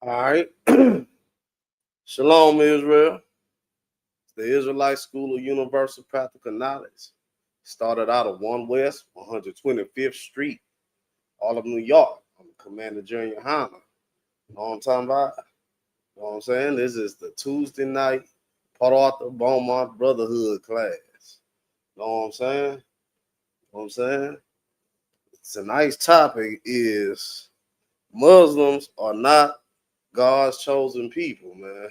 All right. Shalom, Israel. The Israelite School of Universal Practical Knowledge started out of 1 West 125th Street, all of New York, on Commander Junior High. You know what I'm talking about? You know what I'm saying? This is the Tuesday night Port Arthur Beaumont Brotherhood class. You know what I'm saying? You know what I'm saying? Tonight's topic is Muslims are not God's chosen people, man.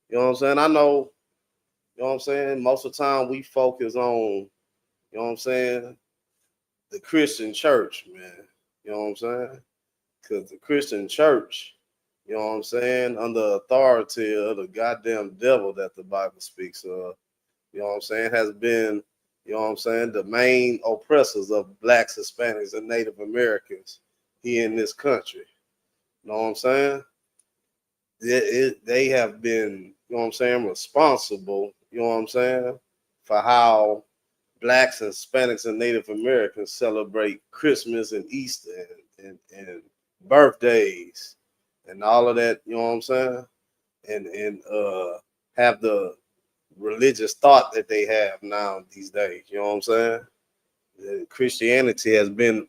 You know what I'm saying? I know, you know what I'm saying? Most of the time we focus on, you know what I'm saying, the Christian church, man. You know what I'm saying? Because the Christian church, you know what I'm saying, under authority of the goddamn devil that the Bible speaks of, you know what I'm saying, has been, you know what I'm saying, the main oppressors of blacks, Hispanics, and Native Americans here in this country. You know what I'm saying? They have been, you know what I'm saying, responsible, you know what I'm saying, for how blacks, Hispanics, and Native Americans celebrate Christmas and Easter and birthdays and all of that, you know what I'm saying? And have the religious thought that they have now these days, you know what I'm saying? Christianity has been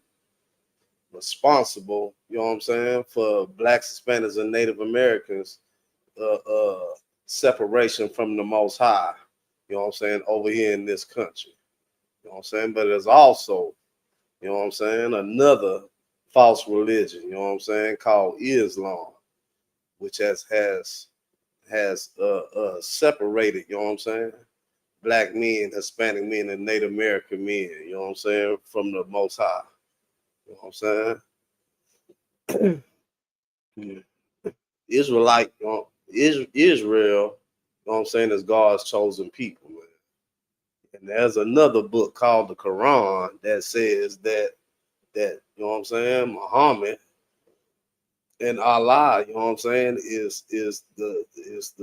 responsible, you know what I'm saying, for blacks, Hispanics, and Native Americans separation from the Most High, you know what I'm saying, over here in this country. You know what I'm saying? But there's also, you know what I'm saying, another false religion, you know what I'm saying, called Islam, which has separated, you know what I'm saying, black men, Hispanic men, and Native American men, you know what I'm saying, from the Most High. You know what I'm saying? Israelite, you know, Israel, you know what I'm saying, is God's chosen people, man. And there's another book called the Quran that says that you know what I'm saying, Muhammad and Allah, you know what I'm saying, is the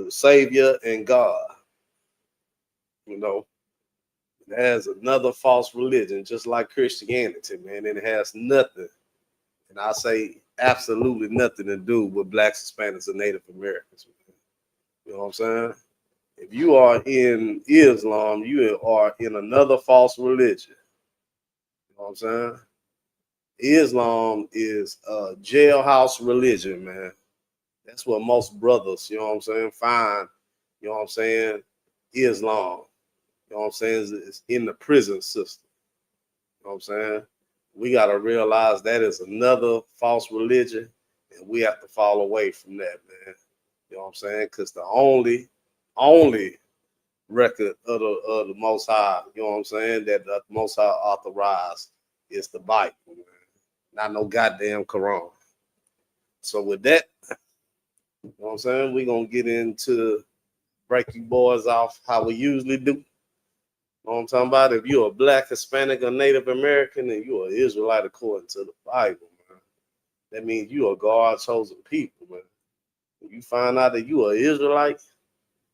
savior and God. You know, it has another false religion, just like Christianity, man, and it has nothing, and I say absolutely nothing to do with blacks, Hispanics, and Native Americans. Man. You know what I'm saying? If you are in Islam, you are in another false religion. You know what I'm saying? Islam is a jailhouse religion, man. That's what most brothers, you know what I'm saying, find you know what I'm saying, Islam, you know what I'm saying, is in the prison system. You know what I'm saying? We got to realize that is another false religion, and we have to fall away from that, man. You know what I'm saying? Because the only record of the Most High, you know what I'm saying, that the Most High authorized is the Bible, man. Not no goddamn Quran. So with that, you know what I'm saying, we're going to get into break you boys off how we usually do. You know what I'm talking about? If you're a Black, Hispanic, or Native American, and you're an Israelite according to the Bible, man, that means you are God's chosen people, man. If you find out that you are Israelite,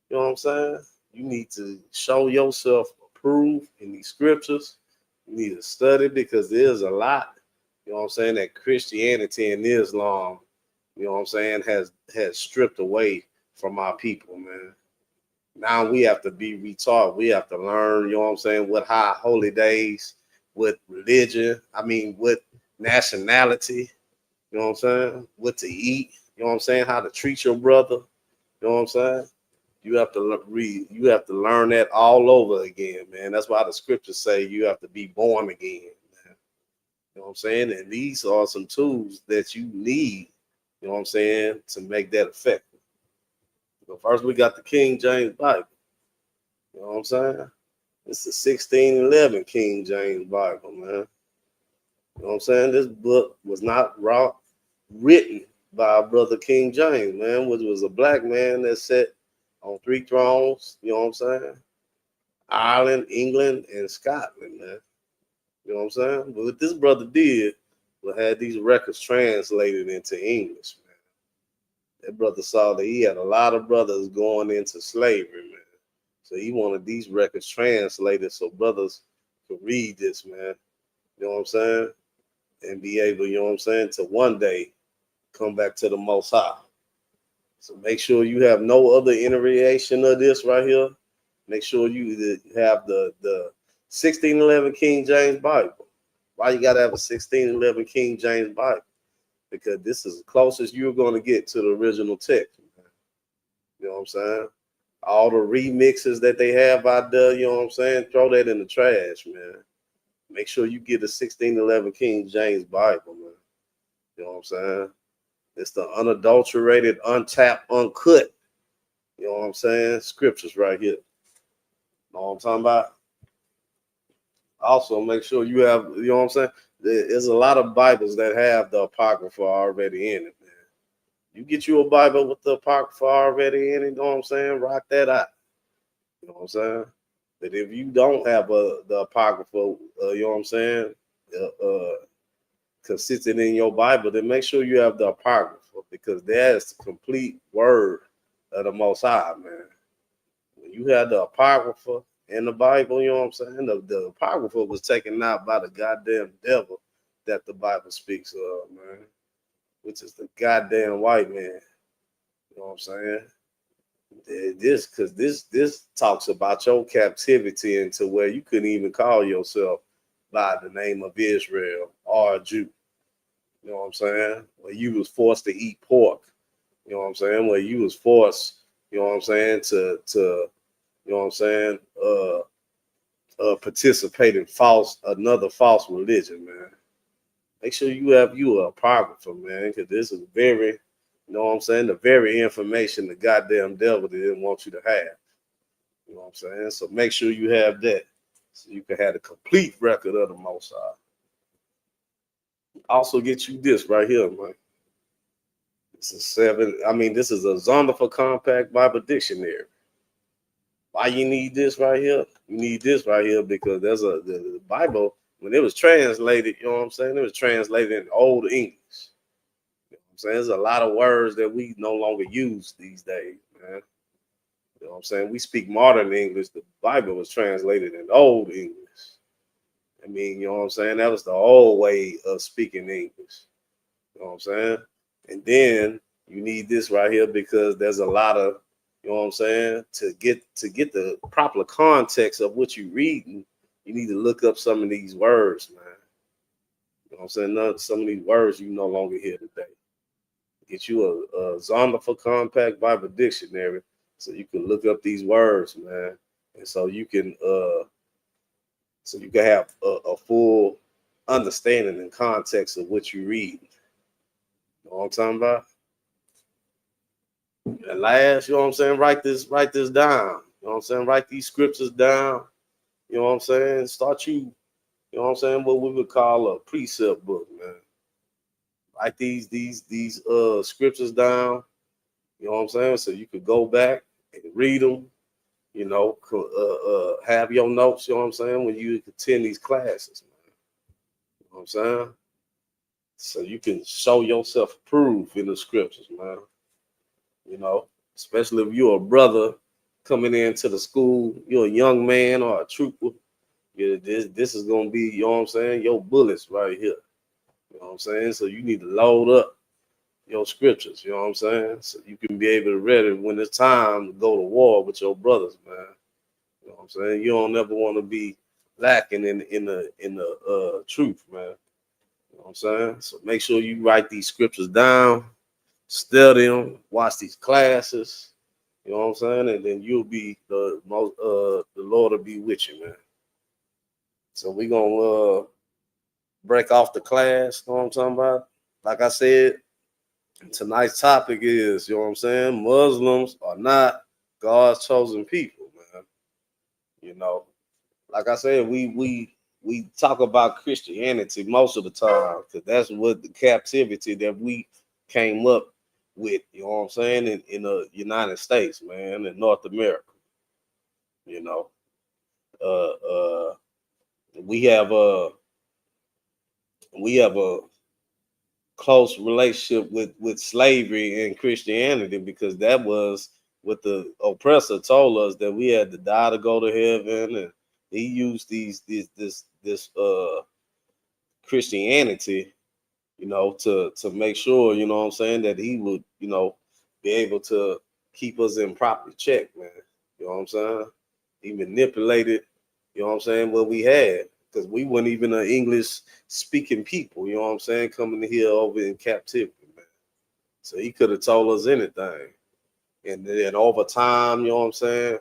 you know what I'm saying, you need to show yourself approved in these scriptures. You need to study because there's a lot, you know what I'm saying, that Christianity and Islam, you know what I'm saying, has stripped away from our people, man. Now we have to be retaught. We have to learn, you know what I'm saying, what high holy days, what religion, what nationality, you know what I'm saying, what to eat, you know what I'm saying, how to treat your brother, you know what I'm saying. You have to read, you have to learn that all over again, man. That's why the scriptures say you have to be born again, man. You know what I'm saying? And these are some tools that you need, you know what I'm saying, to make that effective. So first we got the King James Bible. You know what I'm saying? It's the 1611 King James Bible, man. You know what I'm saying? This book was not written by our brother King James, man, which was a black man that sat on 3 thrones, you know what I'm saying? Ireland, England, and Scotland, man. You know what I'm saying? But what this brother did was had these records translated into English, man. That brother saw that he had a lot of brothers going into slavery, man. So he wanted these records translated so brothers could read this, man. You know what I'm saying? And be able, you know what I'm saying, to one day come back to the Most High. So make sure you have no other iteration of this right here. Make sure you have the 1611 King James Bible. Why you got to have a 1611 King James Bible? Because this is the closest you're going to get to the original text. You know what I'm saying? All the remixes that they have out there, you know what I'm saying? Throw that in the trash, man. Make sure you get the 1611 King James Bible, man. You know what I'm saying? It's the unadulterated, untapped, uncut, you know what I'm saying, scriptures right here. You know what I'm talking about? Also, make sure you have, you know what I'm saying? There's a lot of Bibles that have the Apocrypha already in it, man. You get you a Bible with the Apocrypha already in it, you know what I'm saying? Rock that out. You know what I'm saying? But if you don't have the Apocrypha, you know what I'm saying, consistent in your Bible, then make sure you have the Apocrypha because that's the complete word of the Most High, man. When you have the Apocrypha in the Bible, you know what I'm saying? The Apocrypha was taken out by the goddamn devil that the Bible speaks of, man, which is the goddamn white man. You know what I'm saying? This talks about your captivity into where you couldn't even call yourself by the name of Israel or a Jew. You know what I'm saying? Where you was forced to eat pork. You know what I'm saying? Where you was forced, you know what I'm saying, to you know what I'm saying, participate in another false religion, man. Make sure you have you a apocrypha, man, because this is very, you know what I'm saying, the very information the goddamn devil didn't want you to have. You know what I'm saying? So make sure you have that so you can have a complete record of the Most High. Also get you this right here, man. This is this is a Zondervan Compact Bible Dictionary. Why you need this right here? You need this right here because there's the Bible, when it was translated, you know what I'm saying? It was translated in Old English. You know what I'm saying? There's a lot of words that we no longer use these days, man. You know what I'm saying? We speak modern English. The Bible was translated in Old English. You know what I'm saying? That was the old way of speaking English. You know what I'm saying? And then you need this right here because there's a lot of, you know what I'm saying, to get the proper context of what you're reading, you need to look up some of these words, man. You know what I'm saying? Some of these words you no longer hear today. Get you a Zondervan Compact Bible Dictionary So you can look up these words, man. And so you can have a full understanding and context of what you read. You know what I'm talking about? And last, you know what I'm saying, write this down. You know what I'm saying? Write these scriptures down. You know what I'm saying? Start you know what I'm saying, what we would call a precept book, man. Write these scriptures down. You know what I'm saying? So you could go back and read them. You know, have your notes. You know what I'm saying, when you attend these classes, man. You know what I'm saying? So you can show yourself approved in the scriptures, man. You know, especially if you're a brother coming into the school, you're a young man or a trooper. This is gonna be, you know what I'm saying, your bullets right here. You know what I'm saying? So you need to load up your scriptures, you know what I'm saying? So you can be able to read it when it's time to go to war with your brothers, man. You know what I'm saying? You don't ever want to be lacking in the truth, man. You know what I'm saying? So make sure you write these scriptures down, study them, watch these classes. You know what I'm saying? And then you'll be the Lord will be with you, man. So we gonna break off the class. You know what I'm talking about? Like I said, tonight's topic is, you know what I'm saying, Muslims are not God's chosen people, man. You know, like I said, we talk about Christianity most of the time because that's what the captivity that we came up with, you know what I'm saying, in the United States, man, in North America. You know, uh, we have a close relationship with slavery and Christianity because that was what the oppressor told us, that we had to die to go to heaven, and he used this Christianity, you know, to make sure, you know what I'm saying, that he would, you know, be able to keep us in proper check, man. You know what I'm saying? He manipulated, you know what I'm saying, what we had, because we weren't even an English speaking people, you know what I'm saying, coming here over in captivity, man. So he could have told us anything. And then over time, you know what I'm saying,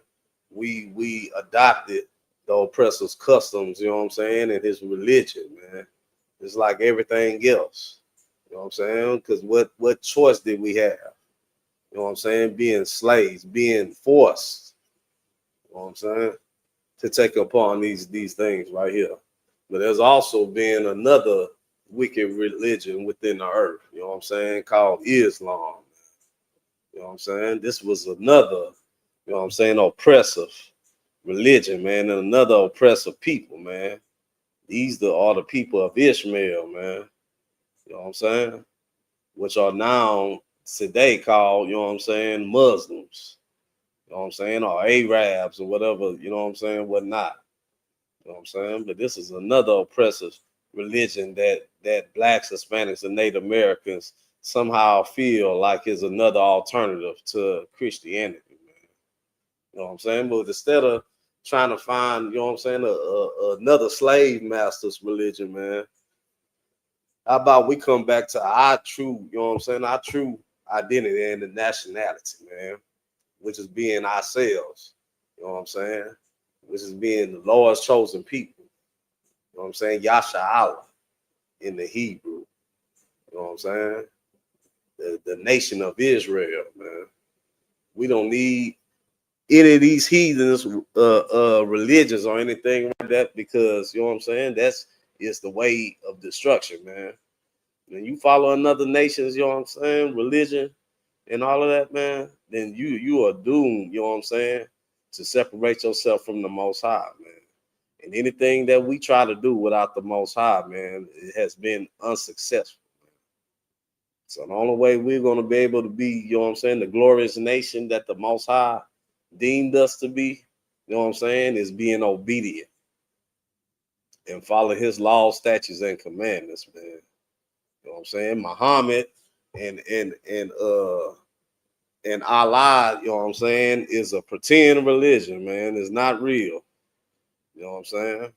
we adopted the oppressor's customs, you know what I'm saying, and his religion, man. It's like everything else. You know what I'm saying? Because what choice did we have? You know what I'm saying? Being slaves, being forced, you know what I'm saying, to take upon these things right here. But there's also been another wicked religion within the earth, you know what I'm saying, called Islam. You know what I'm saying? This was another, you know what I'm saying, oppressive religion, man, and another oppressive people, man. These are the people of Ishmael, man. You know what I'm saying? Which are now today called, you know what I'm saying, Muslims. You know what I'm saying? Or Arabs or whatever, you know what I'm saying, whatnot. You know what I'm saying? But this is another oppressive religion that blacks, Hispanics, and Native Americans somehow feel like is another alternative to Christianity, man. You know what I'm saying? But instead of trying to find, you know what I'm saying, another slave master's religion, man, how about we come back to our true, you know what I'm saying, our true identity and the nationality, man, which is being ourselves, you know what I'm saying, which is being the Lord's chosen people, you know what I'm saying, Yasha Allah in the Hebrew, you know what I'm saying, the nation of Israel, man. We don't need any of these heathens religions or anything like that, because, you know what I'm saying, that's is the way of destruction, man. When you follow another nation's, you know what I'm saying, religion and all of that, man, then you are doomed, you know what I'm saying, to separate yourself from the Most High, man. And anything that we try to do without the Most High, man, it has been unsuccessful. So the only way we're going to be able to be, you know what I'm saying, the glorious nation that the Most High deemed us to be, you know what I'm saying, is being obedient and follow his laws, statutes, and commandments, man. You know what I'm saying? Muhammad and Allah, you know what I'm saying, is a pretend religion, man. It's not real. You know what I'm saying?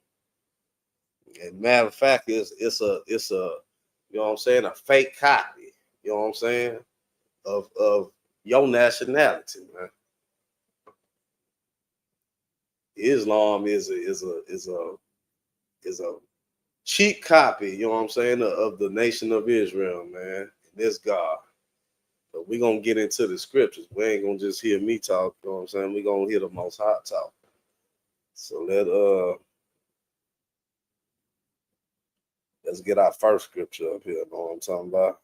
And matter of fact, it's a you know what I'm saying, a fake copy, you know what I'm saying, of your nationality, man. Islam is a cheap copy, you know what I'm saying, of the nation of Israel, man. And this God. But we're gonna get into the scriptures. We ain't gonna just hear me talk, you know what I'm saying? We're gonna hear the most high talk. So let's get our first scripture up here, you know what I'm talking about.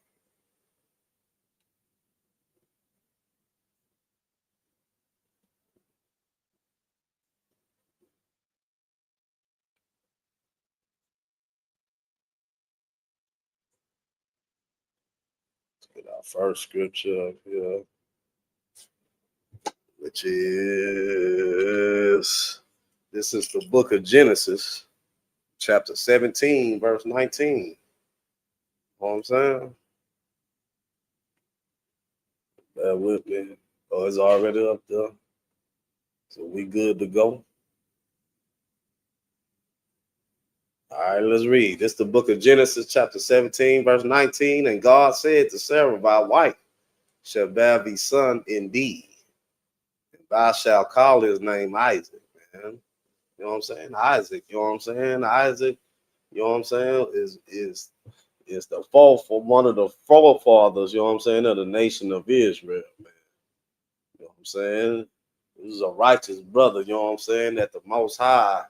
Let's get our first scripture up here, which is this is the book of Genesis, chapter 17, verse 19. You know what I'm saying? Bear with me. Oh, it's already up there. So we good to go. All right, let's read. This is the book of Genesis, chapter 17, verse 19. And God said to Sarah, thy wife shall bear thee son indeed, and thou shalt call his name Isaac, man. You know what I'm saying? Isaac, you know what I'm saying? Isaac, you know what I'm saying, is the fourth for one of the forefathers, you know what I'm saying, of the nation of Israel, man. You know what I'm saying? This is a righteous brother, you know what I'm saying, that the Most High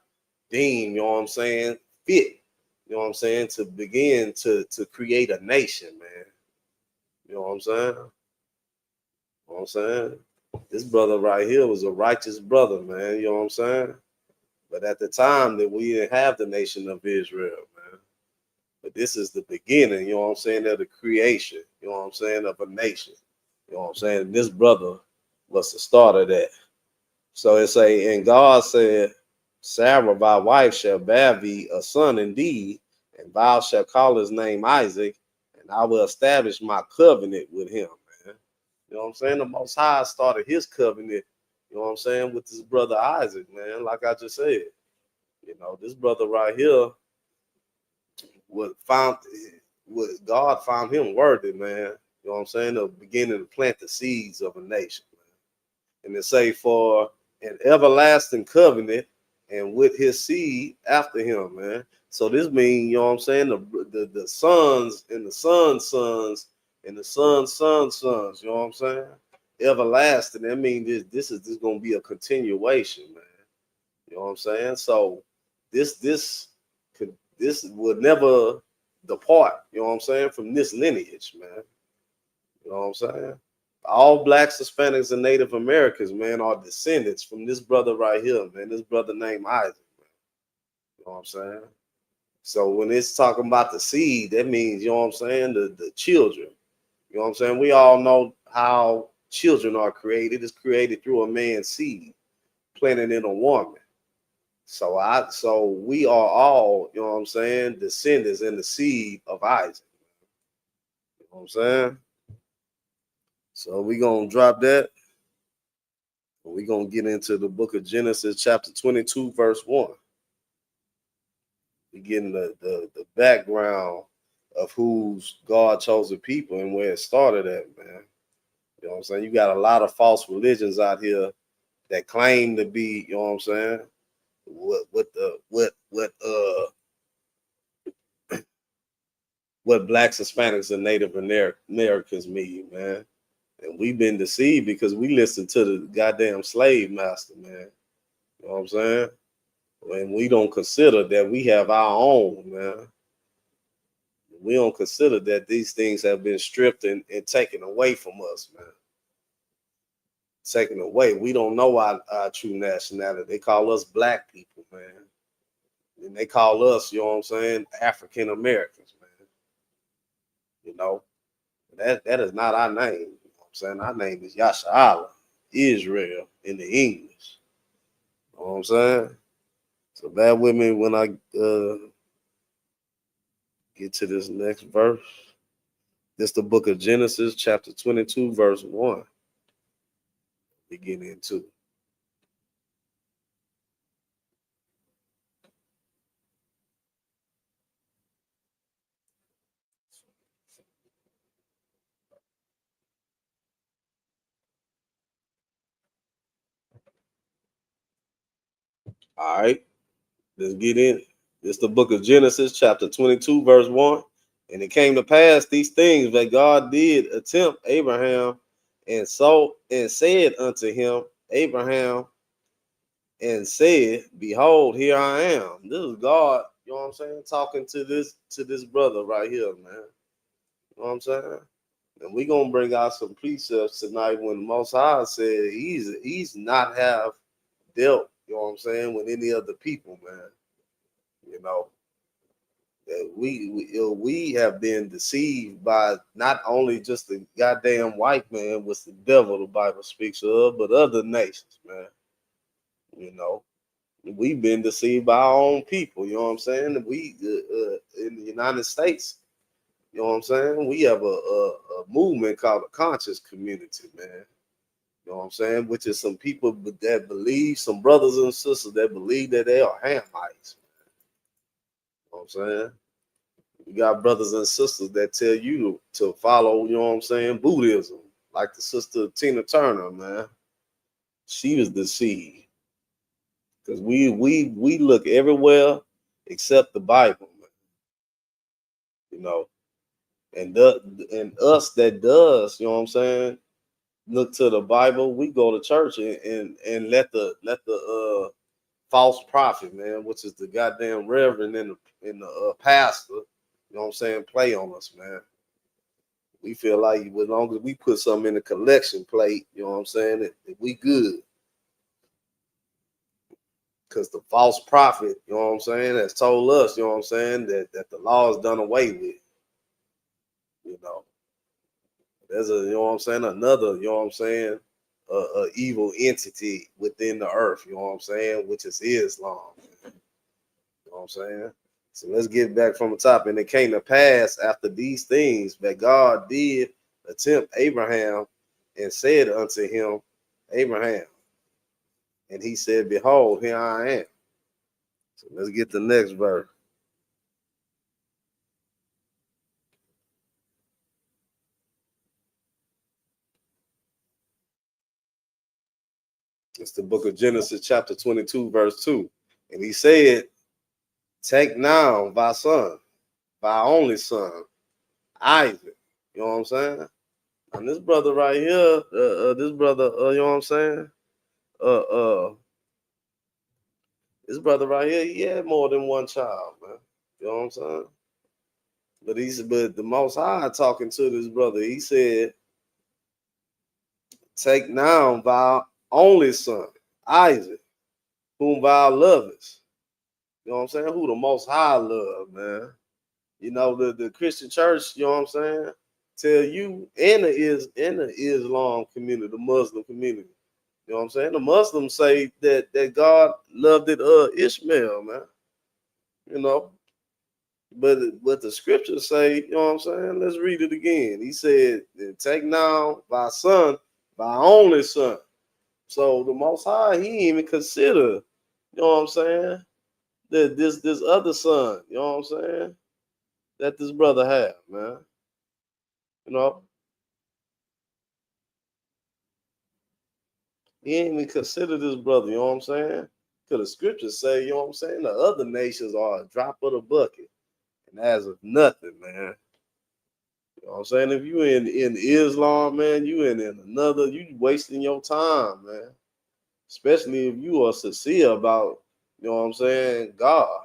deemed, you know what I'm saying, fit, you know what I'm saying, to begin to create a nation, man. You know what I'm saying? You know what I'm saying? This brother right here was a righteous brother, man. You know what I'm saying? But at the time that we didn't have the nation of Israel, man. But this is the beginning, you know what I'm saying, of the creation, you know what I'm saying, of a nation. You know what I'm saying? And this brother was the start of that. So it say, and God said, Sarah, thy wife, shall bear thee a son indeed, and thou shalt call his name Isaac, and I will establish my covenant with him, man. You know what I'm saying? The Most High started his covenant, you know what I'm saying, with his brother Isaac, man, like I just said. You know, this brother right here would found what God found him worthy, man. You know what I'm saying? Of beginning to plant the seeds of a nation, man. And to say for an everlasting covenant and with his seed after him, man. So this means, you know what I'm saying, the sons and the sons' sons and the sons' sons, you know what I'm saying? Everlasting. That means this is gonna be a continuation, man. You know what I'm saying? So this would never depart, you know what I'm saying, from this lineage, man. You know what I'm saying? All blacks, Hispanics, and Native Americans, man, are descendants from this brother right here, man. This brother named Isaac, man. You know what I'm saying? So when it's talking about the seed, that means, you know what I'm saying, the children. You know what I'm saying? We all know how children are created. It's created through a man's seed, planted in a woman. So we are all, you know what I'm saying, descendants in the seed of Isaac. You know what I'm saying? So we gonna drop that. We're gonna get into the book of Genesis, chapter 22, verse 1. We getting the background of who's God chosen people and where it started at, man. You know what I'm saying? You got a lot of false religions out here that claim to be, you know what I'm saying, what blacks, Hispanics, and Native Americans mean, man. And we've been deceived because we listen to the goddamn slave master, man. You know what I'm saying? And we don't consider that we have our own, man. We don't consider that these things have been stripped and taken away from us, man. Taken away. We don't know our true nationality. They call us black people, man. And they call us, you know what I'm saying, African Americans, man. You know, that is not our name. You know what I'm saying? Our name is Yasha'Allah, Israel in the English. You know what I'm saying? So bear with me when I get to this next verse. This is the book of Genesis, chapter 22, verse 1. We get into. All right, let's get in. It's the book of Genesis, chapter 22, verse 1. And it came to pass these things that God did attempt Abraham, and said unto him, Abraham, and said, Behold, here I am. This is God, you know what I'm saying, talking to this brother right here, man. You know what I'm saying? And we're gonna bring out some precepts tonight when the Most High said he's not have dealt, you know what I'm saying, with any other people, man. You know, that we have been deceived by not only just the goddamn white man, which the devil the Bible speaks of, but other nations, man. You know, we've been deceived by our own people. You know what I'm saying? We in the United States, you know what I'm saying? We have a movement called the conscious community, man. You know what I'm saying? Which is some people that believe, some brothers and sisters that believe that they are Hamites. You know what I'm saying? You got brothers and sisters that tell you to follow, you know what I'm saying, Buddhism, like the sister Tina Turner, man. She was deceived because we look everywhere except the Bible, man. You know, and us that does, you know what I'm saying, look to the Bible. We go to church and let the false prophet, man, which is the goddamn reverend and the pastor, you know what I'm saying, play on us, man. We feel like as long as we put something in the collection plate, you know what I'm saying, that we good. Because the false prophet, you know what I'm saying, has told us, you know what I'm saying, that the law is done away with. You know, there's you know what I'm saying, another, you know what I'm saying, evil entity within the earth, you know what I'm saying, which is Islam. You know what I'm saying? So let's get back from the top. And it came to pass after these things that God did attempt Abraham and said unto him, Abraham. And he said, Behold, here I am. So let's get the next verse. It's the book of Genesis, chapter 22, verse 2. And he said, Take now thy son, thy only son, Isaac. You know what I'm saying? And this brother right here, this brother, you know what I'm saying? Uh, uh, this brother right here, he had more than one child, man. You know what I'm saying? But the Most High talking to this brother, he said, Take now thy only son, Isaac, whom thou lovest. You know what I'm saying? Who the Most High love, man. You know, the Christian church, you know what I'm saying? Tell you, and the Islam community, the Muslim community. You know what I'm saying? The Muslims say that God loved it Ishmael, man. You know. But the scriptures say, you know what I'm saying? Let's read it again. He said, Take now thy son, thy only son. So the Most High, he didn't even consider, you know what I'm saying, that this other son, you know what I'm saying, that this brother had, man. You know, he ain't even consider this brother, you know what I'm saying? Because the scriptures say, you know what I'm saying, the other nations are a drop of the bucket. And as of nothing, man. You know what I'm saying? If you in Islam, man, you in another, you wasting your time, man. Especially if you are sincere about, you know what I'm saying, God.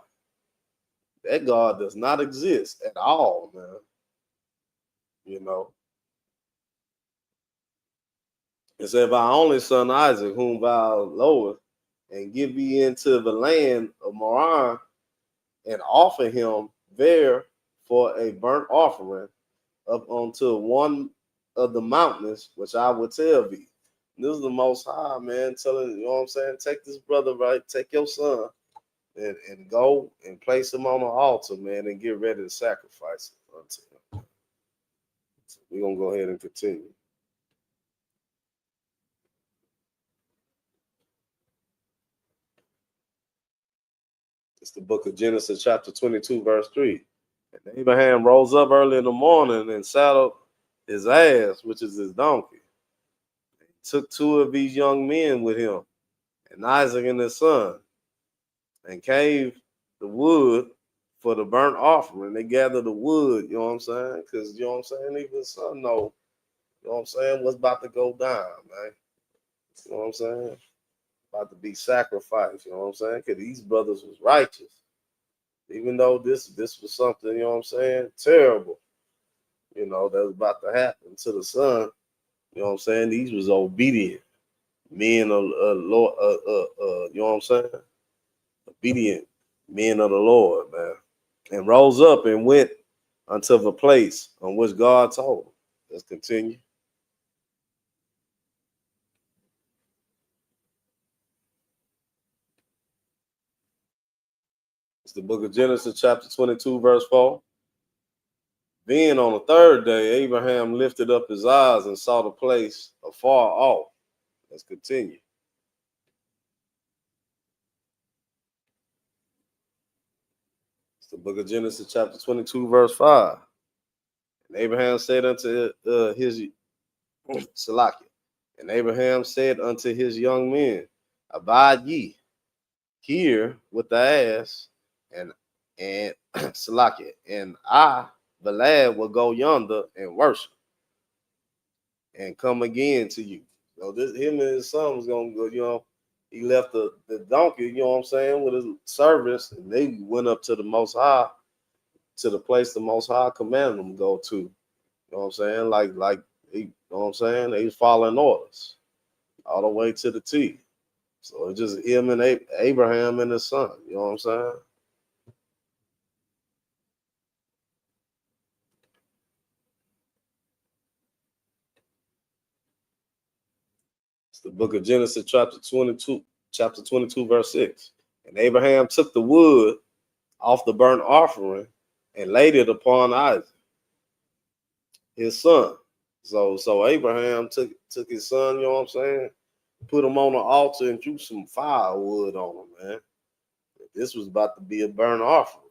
That God does not exist at all, man. You know. It said, Thy only son Isaac, whom thou lovest, and give thee into the land of Moriah, and offer him there for a burnt offering up onto one of the mountains, which I will tell thee. And this is the Most High, man, telling, you know what I'm saying, take this brother, right, take your son, and go and place him on the altar, man, and get ready to sacrifice it unto him. So we're going to go ahead and continue. It's the book of Genesis, chapter 22, verse 3. And Abraham rose up early in the morning and saddled his ass, which is his donkey. He took two of these young men with him, and Isaac and his son, and cave the wood for the burnt offering. They gather the wood, you know what I'm saying? Because, you know what I'm saying, even the son know, you know what I'm saying, what's about to go down, man. You know what I'm saying? About to be sacrificed, you know what I'm saying? Because these brothers was righteous. Even though this was something, you know what I'm saying, terrible, you know, that was about to happen to the son. You know what I'm saying? These was obedient men of Lord, you know what I'm saying? Obedient men of the Lord, man. And rose up and went unto the place on which God told him. Let's continue. It's the book of Genesis, chapter 22, verse 4. Then on the third day, Abraham lifted up his eyes and saw the place afar off. Let's continue. It's the book of Genesis, chapter 22, verse 5. And Abraham said unto his Salakia. And Abraham said unto his young men, abide ye here with the ass, and Salakia, and I, the lad, will go yonder and worship and come again to you. So this him and his son was gonna go, you know, he left the donkey, you know what I'm saying, with his servants, and they went up to the most high, to the place the most high commanded them to go to. You know what I'm saying? Like you know what I'm saying? They was following orders all the way to the T. So it's just him and Abraham and his son. You know what I'm saying? It's the book of Genesis, chapter 22, verse 6. And Abraham took the wood off the burnt offering and laid it upon Isaac, his son. So Abraham took his son, you know what I'm saying? Put him on the altar and threw some firewood on him, man. This was about to be a burnt offering.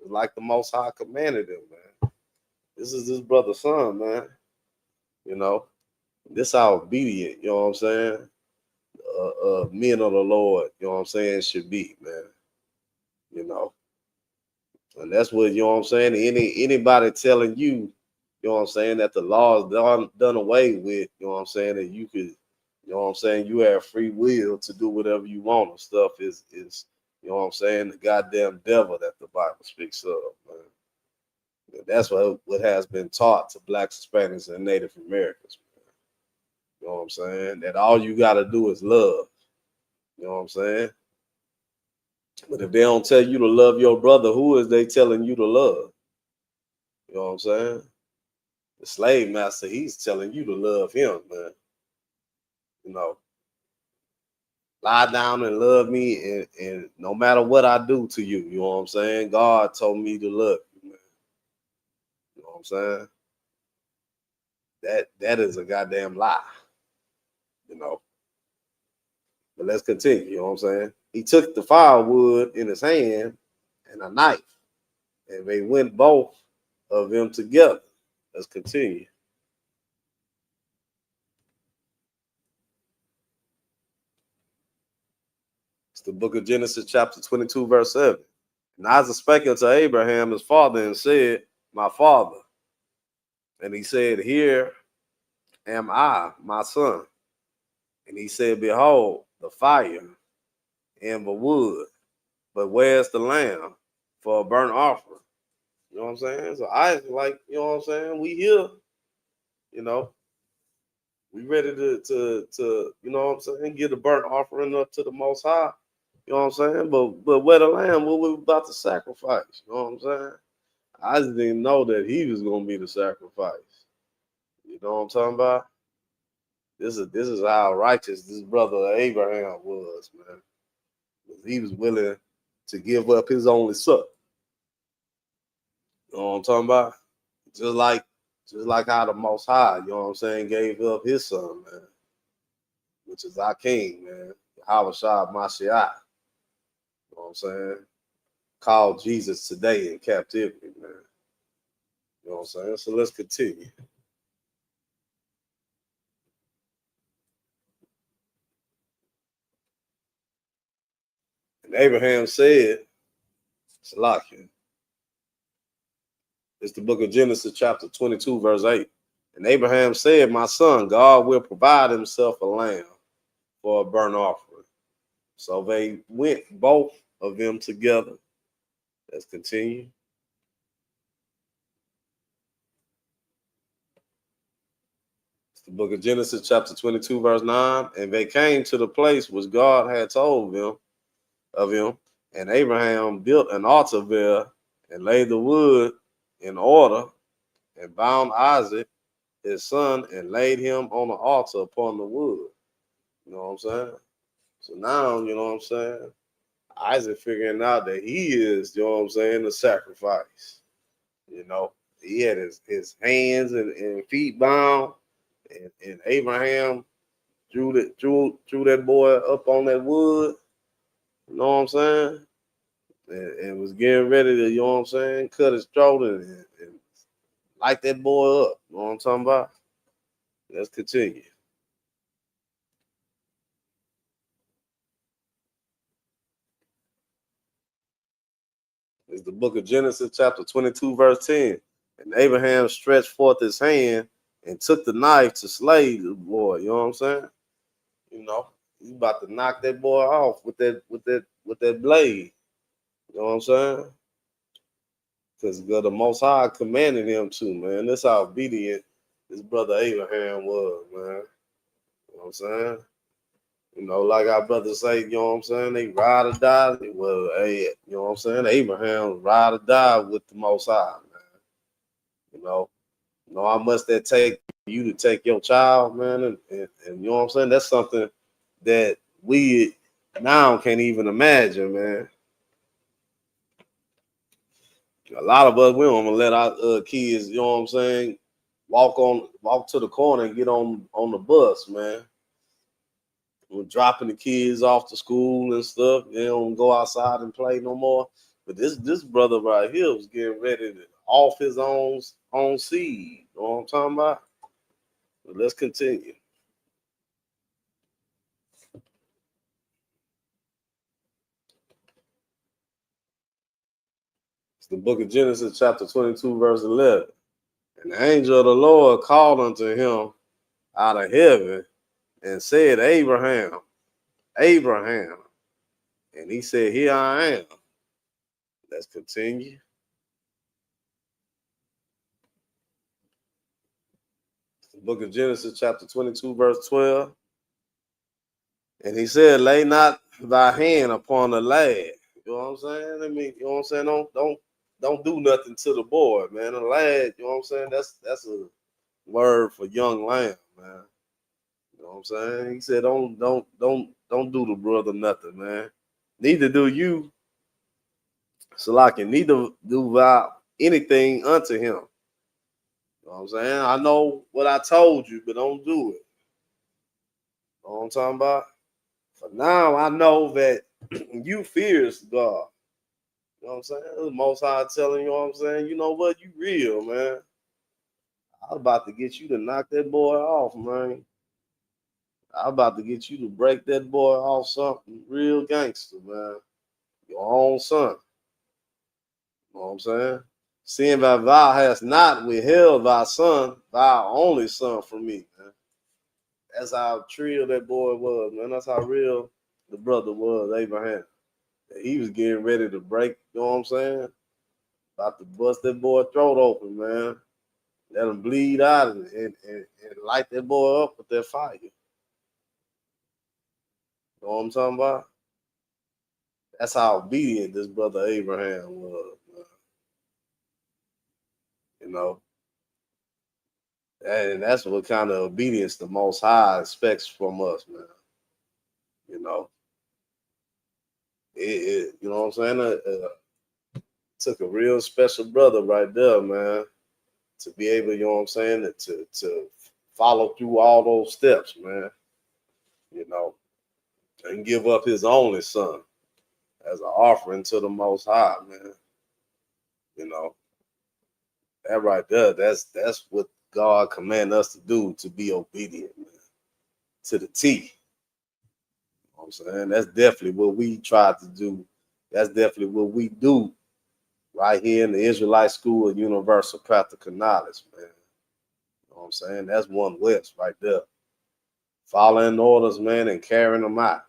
Like the Most High commanded him, man. This is his brother's son, man. You know, this how obedient, you know what I'm saying? Men of the Lord, you know what I'm saying, should be, man. You know, and that's what, you know what I'm saying. Anybody telling you, you know what I'm saying, that the law is done away with, you know what I'm saying, that you could, you know what I'm saying, you have free will to do whatever you want and stuff is you know what I'm saying, the goddamn devil that the Bible speaks of, man. And that's what has been taught to blacks, Hispanics, and Native Americans. You know what I'm saying? That all you got to do is love. You know what I'm saying? But if they don't tell you to love your brother, who is they telling you to love? You know what I'm saying? The slave master, he's telling you to love him, man. You know, lie down and love me, and no matter what I do to you, you know what I'm saying? God told me to love you, man. You know what I'm saying? That is a goddamn lie, you know. But let's continue, you know what I'm saying? He took the firewood in his hand and a knife, and they went both of them together. Let's continue. It's the book of Genesis, chapter 22, verse 7. And Isaac spake unto Abraham his father and said, my father. And he said, here am I, my son. And he said, behold, the fire and the wood, but where's the lamb for a burnt offering? You know what I'm saying? So Isaac, like, you know what I'm saying? We here, you know, we ready to you know what I'm saying, get a burnt offering up to the Most High. You know what I'm saying? But where the lamb, what we about to sacrifice? You know what I'm saying? I just didn't know that he was gonna be the sacrifice. You know what I'm talking about? This is how righteous this brother Abraham was, man. He was willing to give up his only son. You know what I'm talking about? Just like how the Most High, you know what I'm saying, gave up his son, man, which is our King, man, Yahushua Mashiach. You know what I'm saying? Called Jesus today in captivity, man. You know what I'm saying? So let's continue. And Abraham said, Salakia, it's the book of Genesis, chapter 22, verse 8. And Abraham said, my son, God will provide himself a lamb for a burnt offering. So they went, both of them together. Let's continue. It's the book of Genesis, chapter 22, verse 9. And they came to the place which God had told them of him. And Abraham built an altar there and laid the wood in order and bound Isaac, his son, and laid him on the altar upon the wood. You know what I'm saying? So now, you know what I'm saying? Isaac figuring out that he is, you know what I'm saying, the sacrifice. You know, he had his hands and feet bound, and Abraham drew that boy up on that wood. You know what I'm saying? And was getting ready to, you know what I'm saying, cut his throat and light that boy up. You know what I'm talking about? Let's continue. It's the book of Genesis, chapter 22, verse 10. And Abraham stretched forth his hand and took the knife to slay the boy. You know what I'm saying? You know, he's about to knock that boy off with that blade. You know what I'm saying? Because the Most High commanded him to, man. That's how obedient his brother Abraham was, man. You know what I'm saying? You know, like our brothers say, you know what I'm saying? They ride or die. Well, hey, you know what I'm saying? Abraham ride or die with the Most High, man. You know how much that take you to take your child, man, and you know what I'm saying? That's something that we now can't even imagine, man. A lot of us, we don't want to let our kids, you know what I'm saying, walk to the corner and get on the bus, man. We're dropping the kids off to school and stuff. They don't go outside and play no more. But this brother right here was getting ready to off his own seed. You know what I'm talking about? But let's continue. It's the book of Genesis, chapter 22, verse 11. And the angel of the Lord called unto him out of heaven and said, Abraham, Abraham. And he said, here I am. Let's continue. It's the book of Genesis, chapter 22, verse 12. And he said, lay not thy hand upon the lad. You know what I'm saying? I mean, you know what I'm saying? Don't do nothing to the boy, man. A lad, you know what I'm saying? That's a word for young lamb, man. You know what I'm saying? He said, don't do the brother nothing, man. Neither do you, Salaki, neither do thou anything unto him. You know what I'm saying? I know what I told you, but don't do it. You know what I'm talking about? For now, I know that you fears God. You know what I'm saying? The Most High telling you what I'm saying. You know what? You real, man. I was about to get you to knock that boy off, man. I was about to get you to break that boy off something real gangster, man. Your own son. You know what I'm saying? Seeing that thou hast not withheld thy son, thy only son from me, man. That's how trill that boy was, man. That's how real the brother was, Abraham. He was getting ready to break, you know what I'm saying? About to bust that boy throat open, man. Let him bleed out and light that boy up with that fire. You know what I'm talking about? That's how obedient this brother Abraham was, man. You know, and that's what kind of obedience the Most High expects from us, man. You know, you know what I'm saying? Took a real special brother right there, man, to be able, you know what I'm saying, to follow through all those steps, man. You know, and give up his only son as an offering to the Most High, man. You know, that right there, that's what God command us to do, to be obedient, man, to the T. You know what I'm I'm saying? That's definitely what we tried to do. That's definitely what we do right here in the Israelite School of Universal Practical Knowledge, man. You know what I'm saying? That's one West right there. Following orders, man, and carrying them out.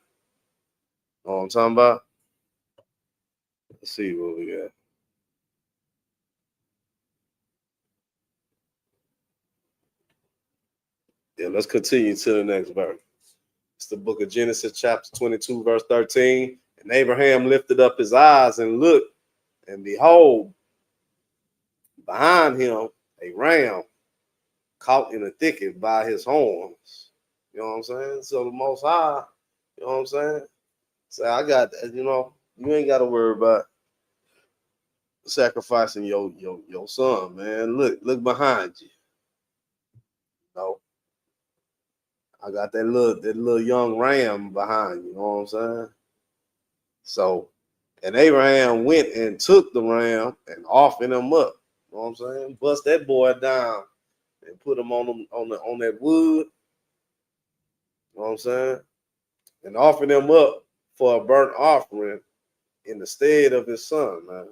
You know what I'm talking about? Let's see what we got. Yeah, let's continue to the next verse. It's the book of Genesis, chapter 22, verse 13. And Abraham lifted up his eyes and looked, and behold, behind him a ram caught in a thicket by his horns. You know what I'm saying? So the Most High, you know what I'm saying? Say, I got that, you know, you ain't got to worry about sacrificing your son, man. Look behind you. You know, I got that little young ram behind you, you know what I'm saying? So, and Abraham went and took the ram and offered him up. You know what I'm saying? Bust that boy down and put him on that wood. You know what I'm saying? And offered him up for a burnt offering in the stead of his son, man.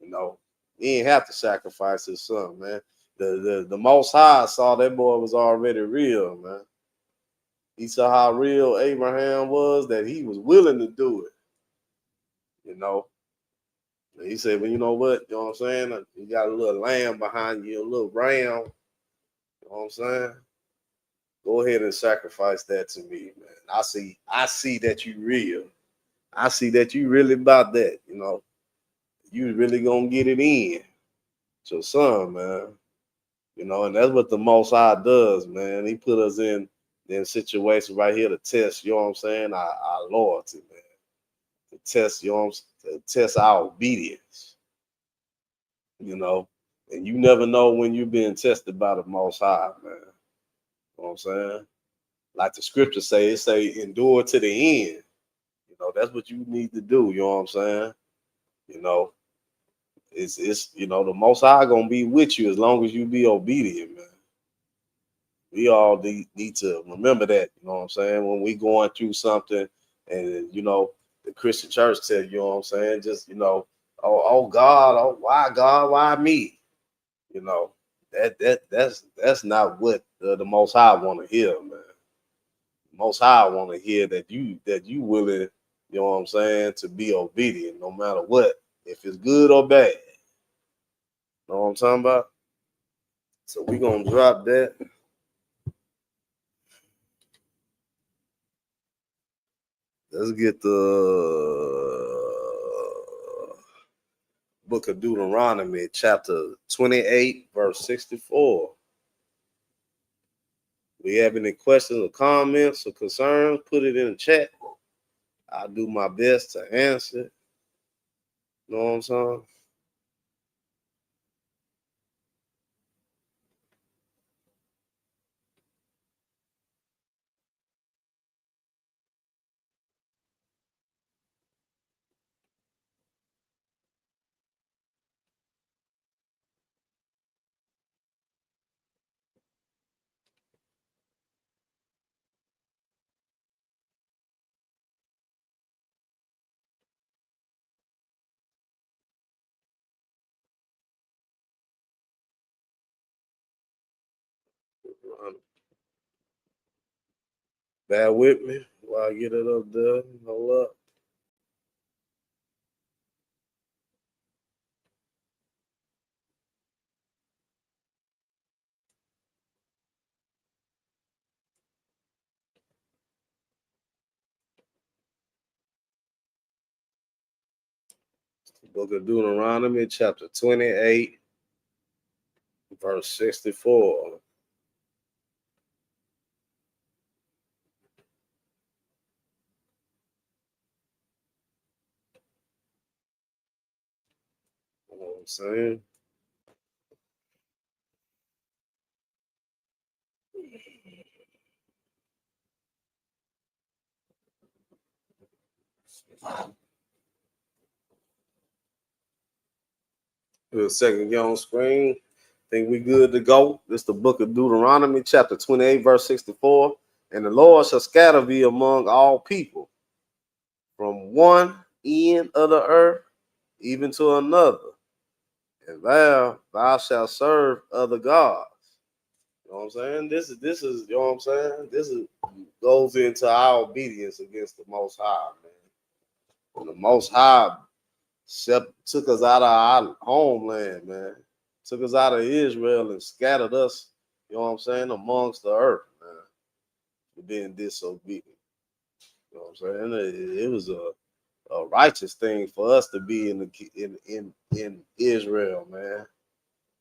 You know, he didn't have to sacrifice his son, man. The Most High saw that boy was already real, man. He saw how real Abraham was, that he was willing to do it. You know, and he said, well, you know what? You know what I'm saying? You got a little lamb behind you, a little ram. You know what I'm saying? Go ahead and sacrifice that to me, man. I see that you real. I see that you really about that, you know. You really gonna get it in. Your son, man. You know, and that's what the Most High does, man. He put us in situations right here to test, you know what I'm saying, our loyalty, man. To test, you know, to test our obedience, you know. And you never know when you're being tested by the Most High, man. You know what I'm saying? Like the scriptures say, it say endure to the end. You know, that's what you need to do, you know what I'm saying? You know, it's you know, the Most High gonna be with you as long as you be obedient, man. We all need to remember that, you know what I'm saying? When we going through something and, you know, the Christian church tell you know what I'm saying? Just, you know, oh God, oh, why God, why me? You know, that's not what the Most High want to hear, man. The Most High want to hear that you willing, you know what I'm saying, to be obedient no matter what, if it's good or bad. You know what I'm talking about? So we gonna drop that. Let's get the book of Deuteronomy, chapter 28, verse 64. We have any questions or comments or concerns, put it in the chat. I'll do my best to answer. You know what I'm saying? Bear with me while I get it up there. Hold up. Book of Deuteronomy, chapter 28, verse 64. You know what I'm saying? A second, get on screen. Think we good to go? This is the book of Deuteronomy, chapter 28, verse 64. And the Lord shall scatter thee among all people, from one end of the earth even to another. And thou shalt serve other gods. You know what I'm saying? This is, you know what I'm saying? This is goes into our obedience against the Most High, man. When the Most High took us out of our homeland, man, took us out of Israel and scattered us, you know what I'm saying, amongst the earth, man, for being disobedient. You know what I'm saying? It was a righteous thing for us to be in Israel, man.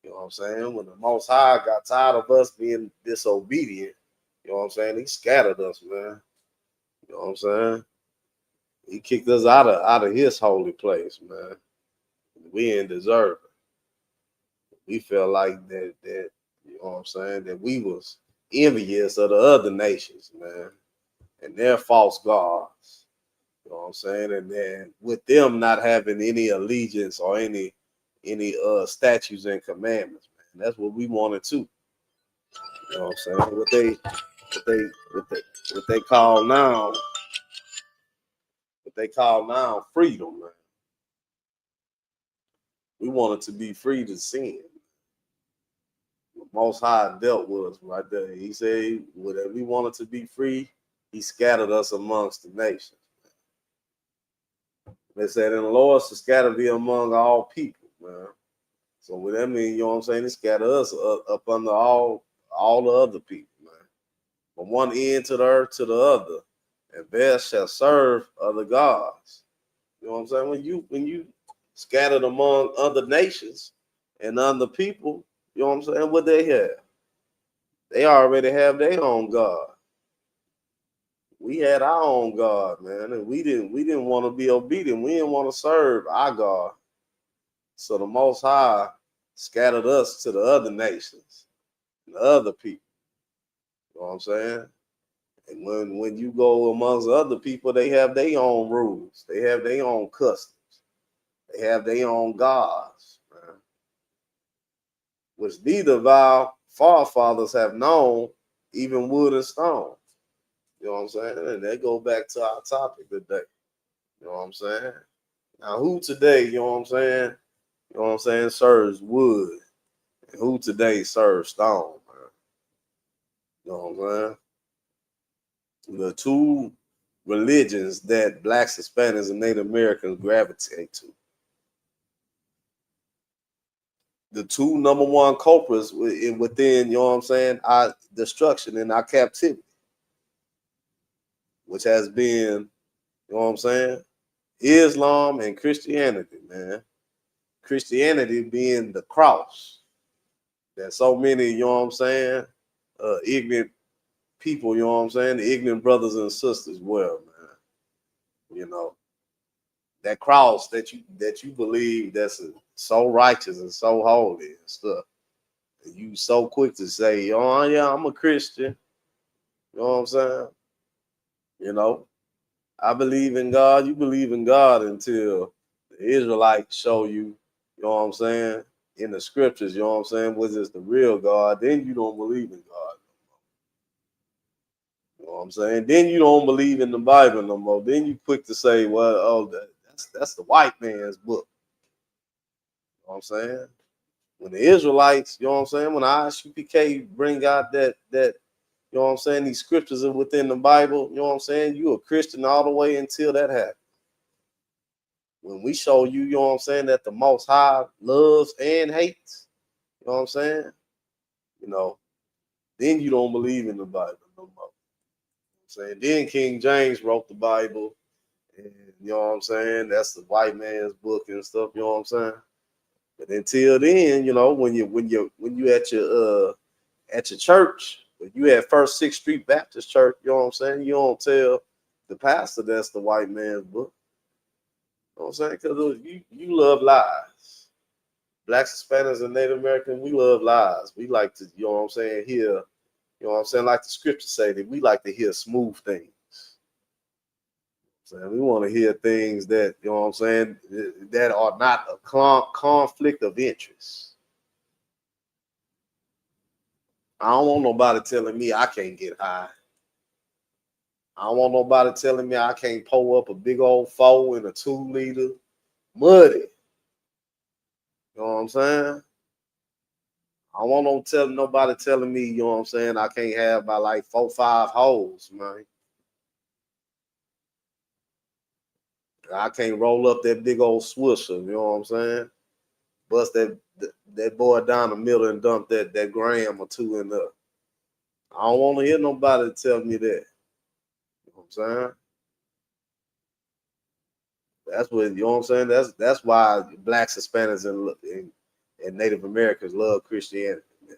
You know what I'm saying? When the Most High got tired of us being disobedient, you know what I'm saying? He scattered us, man. You know what I'm saying? He kicked us out of his holy place, man. We didn't deserve it. We felt like that you know what I'm saying, that we was envious of the other nations, man, and their false gods. You know what I'm saying? And then with them not having any allegiance or any statutes and commandments, man. That's what we wanted too. You know what I'm saying? What they call now, freedom, man. We wanted to be free to sin. The Most High dealt with us right there. He said, whatever we wanted to be free, he scattered us amongst the nations. They said, and the Lord shall scatter thee among all people, man. So what that mean, you know what I'm saying? He scattered us up under all the other people, man. From one end to the earth to the other. And there shall serve other gods. You know what I'm saying? When you scattered among other nations and other people, you know what I'm saying? What they have? They already have their own God. We had our own God, man, and we didn't want to be obedient. We didn't want to serve our God. So the Most High scattered us to the other nations, the other people. You know what I'm saying? And when you go amongst other people, they have their own rules. They have their own customs. They have their own gods, man, which neither of our forefathers have known, even wood and stone. You know what I'm saying? And that go back to our topic today. You know what I'm saying? Now, who today, you know what I'm saying? You know what I'm saying, serves wood? And who today serves stone, man? You know what I'm saying? The two religions that blacks, Hispanics, and Native Americans gravitate to. The two number one culprits within, you know what I'm saying, our destruction and our captivity, which has been, you know what I'm saying, Islam and Christianity, man. Christianity being the cross that so many, you know what I'm saying, ignorant people, you know what I'm saying, the ignorant brothers and sisters, well, man, you know, that cross that you believe that's so righteous and so holy and stuff. And you so quick to say, oh yeah, I'm a Christian. You know what I'm saying? You know, I believe in God. You believe in God until the Israelites show you, you know what I'm saying, in the scriptures, you know what I'm saying, was this the real God? Then you don't believe in God. You know what I'm saying? Then you don't believe in the Bible no more. Then you quick to say, well, oh, that's the white man's book. You know what I'm saying? When the Israelites, you know what I'm saying, when ISUPK bring out that you know what I'm saying, these scriptures are within the Bible, you know what I'm saying, you a Christian all the way until that happens. When we show you, you know what I'm saying, that the Most High loves and hates, you know what I'm saying, you know, then you don't believe in the Bible no more. You know what I'm saying, then King James wrote the Bible, and you know what I'm saying, that's the white man's book and stuff, you know what I'm saying. But until then, you know, when you at your church, when you at First Sixth Street Baptist Church, you know what I'm saying, you don't tell the pastor that's the white man's book. You know what I'm saying? Because you love lies. Blacks, Hispanics, and Native Americans, we love lies. We like to, you know what I'm saying, hear, you know what I'm saying, like the scriptures say, that we like to hear smooth things. So we want to hear things that, you know what I'm saying, that are not a conflict of interest. I don't want nobody telling me I can't get high. I don't want nobody telling me I can't pull up a big old 4 and a 2-liter muddy. You know what I'm saying? I don't want nobody telling me, you know what I'm saying, I can't have by like 4, 5 holes, man. I can't roll up that big old swisher, you know what I'm saying? Bust that boy down the middle and dump that gram or 2 in there. I don't want to hear nobody tell me that. You know what I'm saying? That's what, you know what I'm saying? That's why blacks, Hispanics, and Native Americans love Christianity. Man.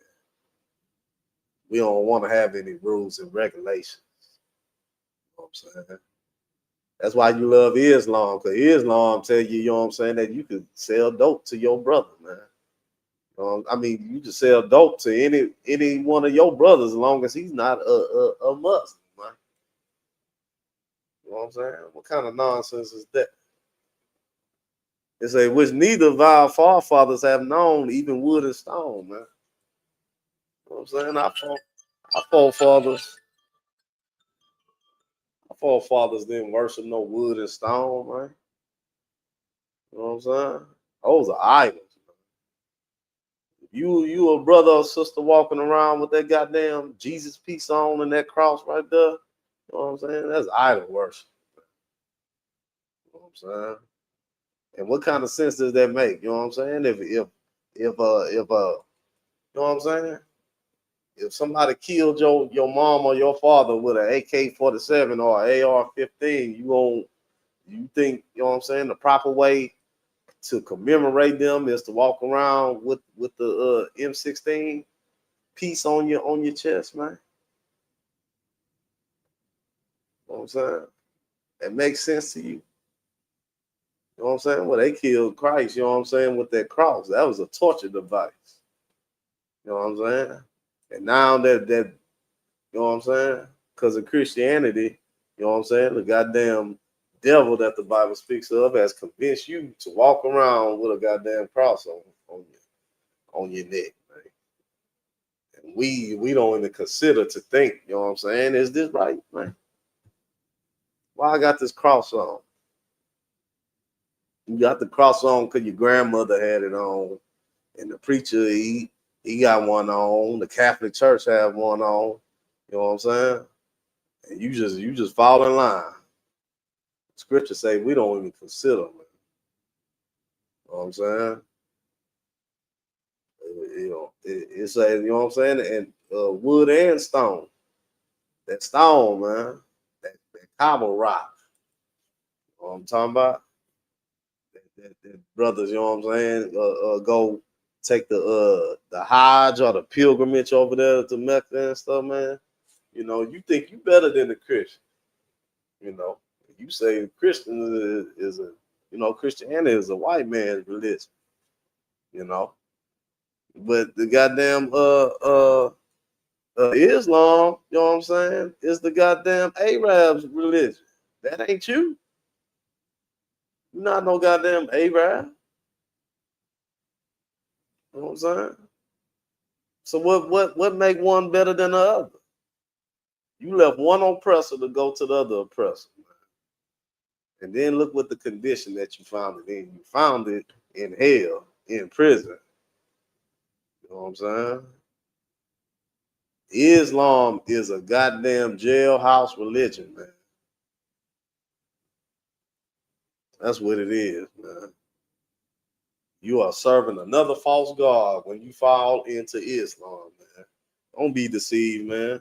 We don't want to have any rules and regulations. You know what I'm saying? That's why you love Islam, because Islam tell you, you know what I'm saying, that you could sell dope to your brother, man. I mean, you can sell dope to any one of your brothers as long as he's not a Muslim, man. You know what I'm saying? What kind of nonsense is that? They say, which neither of our forefathers have known, even wood and stone, man. You know what I'm saying? Our forefathers didn't worship no wood and stone, man. You know what I'm saying? Those are idols. You a brother or sister walking around with that goddamn Jesus piece on and that cross right there. You know what I'm saying? That's idol worship. You know what I'm saying? And what kind of sense does that make? You know what I'm saying? If you know what I'm saying? If somebody killed your mom or your father with an AK-47 or an AR-15, you think, you know what I'm saying, the proper way to commemorate them is to walk around with the M16 piece on your chest, man. You know what I'm saying? That makes sense to you. You know what I'm saying? Well, they killed Christ, you know what I'm saying, with that cross. That was a torture device. You know what I'm saying? And now that you know what I'm saying? Because of Christianity, you know what I'm saying? The goddamn devil that the Bible speaks of has convinced you to walk around with a goddamn cross on your neck, man. And we don't even consider to think, you know what I'm saying? Is this right, man? Why I got this cross on? You got the cross on because your grandmother had it on, and the preacher he got one on. The Catholic Church have one on. You know what I'm saying? And you just fall in line. Scripture say we don't even consider, man. You know what I'm saying? You know, it says, you know what I'm saying? And wood and stone. That stone, man. That cobble rock. You know what I'm talking about? That brothers, you know what I'm saying? Go take the Hajj or the pilgrimage over there to Mecca and stuff, man. You know, you think you better than the Christian. You know, you say Christian is a, you know, Christianity is a white man's religion. You know, but the goddamn Islam, you know what I'm saying, is the goddamn Arabs religion. That ain't you. You're not no goddamn Arab. You know what I'm saying? So what make one better than the other? You left one oppressor to go to the other oppressor. And then look what the condition that you found it in. You found it in hell, in prison. You know what I'm saying? Islam is a goddamn jailhouse religion, man. That's what it is, man. You are serving another false god when you fall into Islam, man. Don't be deceived, man.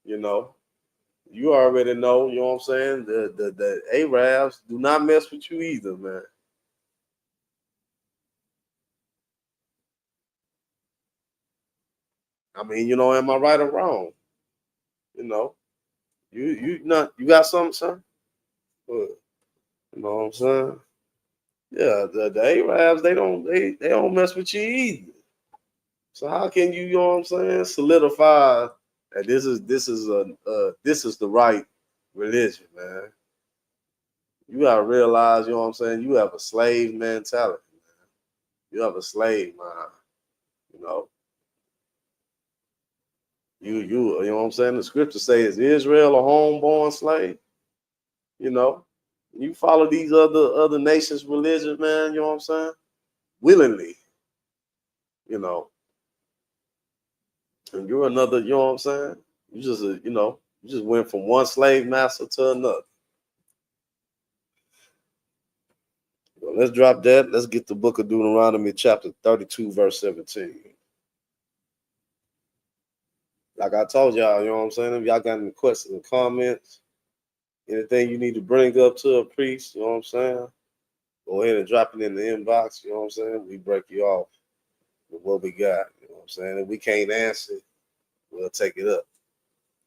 You know, you already know, you know what I'm saying? The Arabs do not mess with you either, man. I mean, you know, am I right or wrong? You know, you got something, son? What? You know what I'm saying? Yeah, the Arabs, they don't mess with you either. So how can you, you know what I'm saying, solidify that this is the right religion, man? You gotta realize, you know what I'm saying, you have a slave mentality, man. You have a slave mind, you know. You know what I'm saying? The scripture says, is Israel a homeborn slave? You know, you follow these other nations' religion, man, you know what I'm saying? Willingly, you know. And you're another, you know what I'm saying? You just you know, you just went from one slave master to another. Well, let's drop that. Let's get the book of Deuteronomy, chapter 32, verse 17. Like I told y'all, you know what I'm saying? If y'all got any questions and comments, anything you need to bring up to a priest, you know what I'm saying? Go ahead and drop it in the inbox, you know what I'm saying? We break you off with what we got, you know what I'm saying? If we can't answer it, we'll take it up.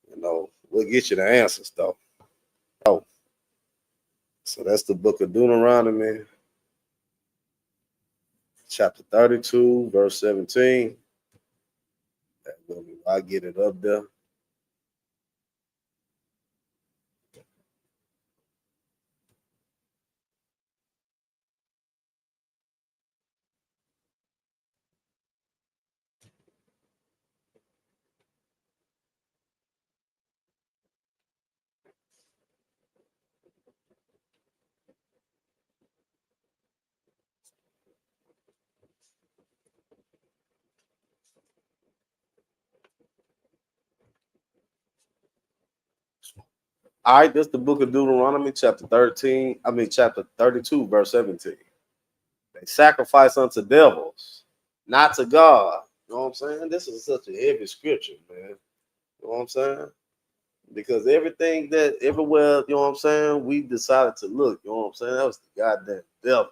You know, we'll get you the answers, though. Oh, so that's the book of Deuteronomy, chapter 32, verse 17. I get it up there. All right, this is the book of Deuteronomy, chapter 32, verse 17. They sacrifice unto devils, not to God. You know what I'm saying? This is such a heavy scripture, man. You know what I'm saying? Because everything that everywhere, you know what I'm saying, we decided to look, you know what I'm saying? That was the goddamn devil.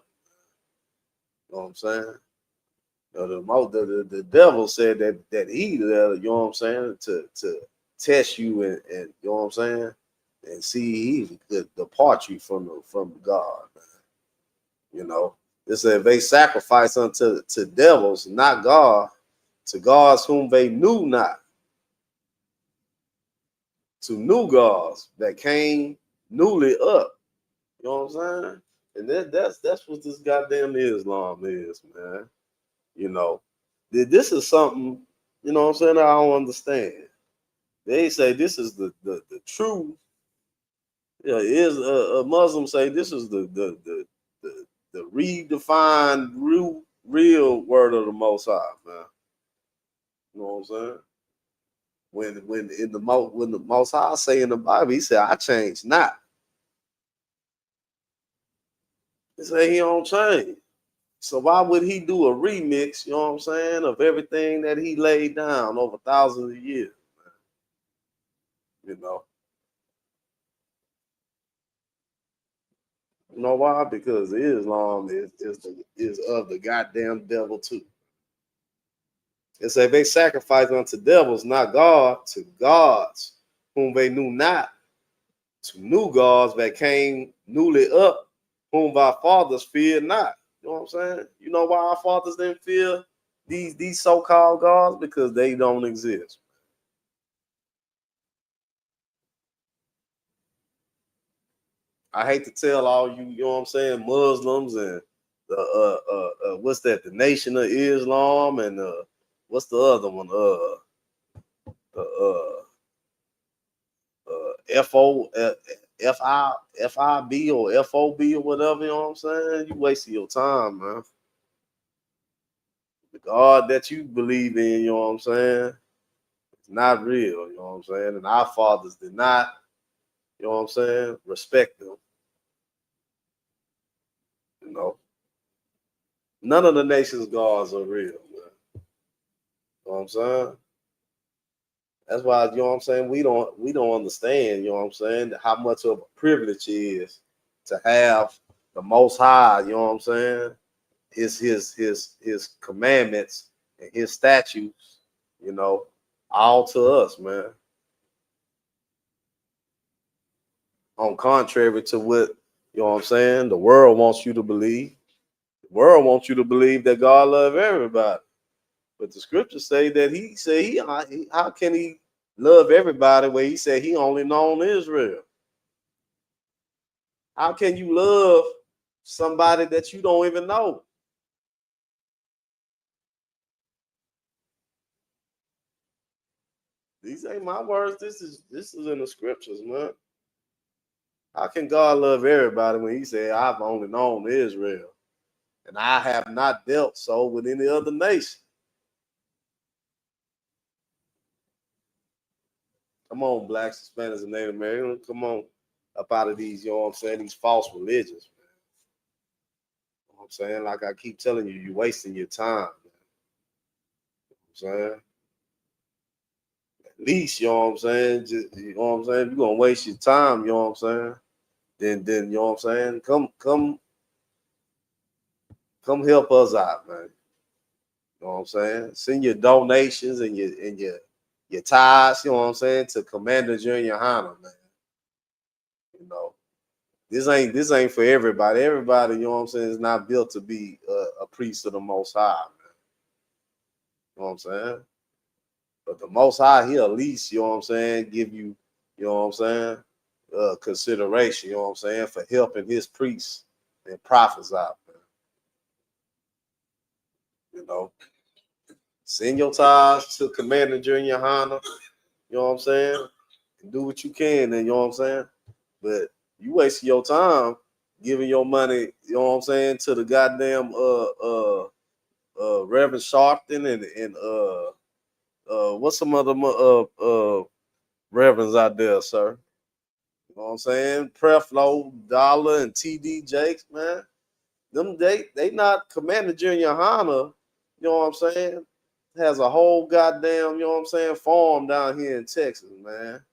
You know what I'm saying? You know, the devil said that he, you know what I'm saying, to test you and you know what I'm saying, and see he could depart you from God, man. You know, it said they sacrifice unto devils, not God, to gods whom they knew not, to new gods that came newly up. You know what I'm saying? And that's what this goddamn Islam is, man. You know, this is something, you know what I'm saying, I don't understand. They say this is the true, yeah, is a Muslim say this is the redefined real word of the Most High, man. You know what I'm saying? When the Most High say in the Bible, he said, "I change not." He said he don't change. So why would he do a remix? You know what I'm saying, of everything that he laid down over thousands of years? You know. You know why? Because Islam is of the goddamn devil too. It said they sacrifice unto devils, not God, to gods whom they knew not, to new gods that came newly up, whom our fathers feared not. You know what I'm saying? You know why our fathers didn't fear these so-called gods? Because they don't exist. I hate to tell all you, you know what I'm saying, Muslims and what's that? The Nation of Islam and what's the other one? The FO FIB or FOB or whatever. You know what I'm saying? You wasting your time, man. The God that you believe in, you know what I'm saying, it's not real. You know what I'm saying? And our fathers did not, you know what I'm saying, respect them. You know, none of the nation's gods are real, man. You know what I'm saying? That's why, you know what I'm saying, we don't understand, you know what I'm saying, how much of a privilege it is to have the Most High, you know what I'm saying, his commandments and his statutes, you know, all to us, man. On contrary to what, you know what I'm saying, the world wants you to believe. The world wants you to believe that God loves everybody. But the scriptures say that he said how can he love everybody when he said he only known Israel? How can you love somebody that you don't even know? These ain't my words. This is in the scriptures, man. How can God love everybody when he said, I've only known Israel, and I have not dealt so with any other nation? Come on, blacks, Hispanics, and Native Americans. Come on up out of these, you know what I'm saying, these false religions, man. You know what I'm saying? Like I keep telling you, you're wasting your time, man. You know what I'm saying? At least, you know what I'm saying? Just, you know what I'm saying? If you're gonna waste your time, you know what I'm saying? Then you know what I'm saying? Come help us out, man. You know what I'm saying? Send your donations and your ties, you know what I'm saying, to Commander Junior Hunter, man. You know, this ain't for everybody. Everybody, you know what I'm saying, is not built to be a priest of the Most High, man. You know what I'm saying? But the Most High, he at least, you know what I'm saying, give you, you know what I'm saying, consideration, you know what I'm saying, for helping his priests and prophets out, man. You know, send your ties to Commander Junior Hunter, you know what I'm saying, and do what you can, and you know what I'm saying. But you wasting your time giving your money, you know what I'm saying, to the goddamn Reverend Sharpton and what's some other reverends out there, sir? You know what I'm saying? Preflow, Dollar, and TD Jakes, man. Them they not Commander Junior Hunter, you know what I'm saying? Has a whole goddamn, you know what I'm saying, farm down here in Texas, man.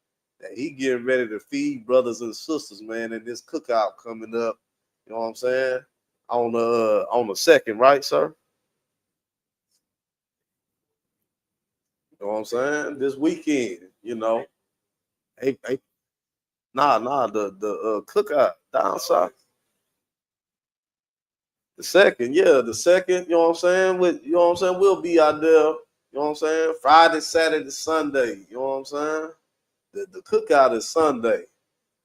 That he getting ready to feed brothers and sisters, man, in this cookout coming up, you know what I'm saying? On the second, right, sir? You know what I'm saying? This weekend, you know. Hey, nah, the cookout down south. The second, yeah, the second, you know what I'm saying? You know what I'm saying? We'll be out there, you know what I'm saying? Friday, Saturday, Sunday, you know what I'm saying? The cookout is Sunday.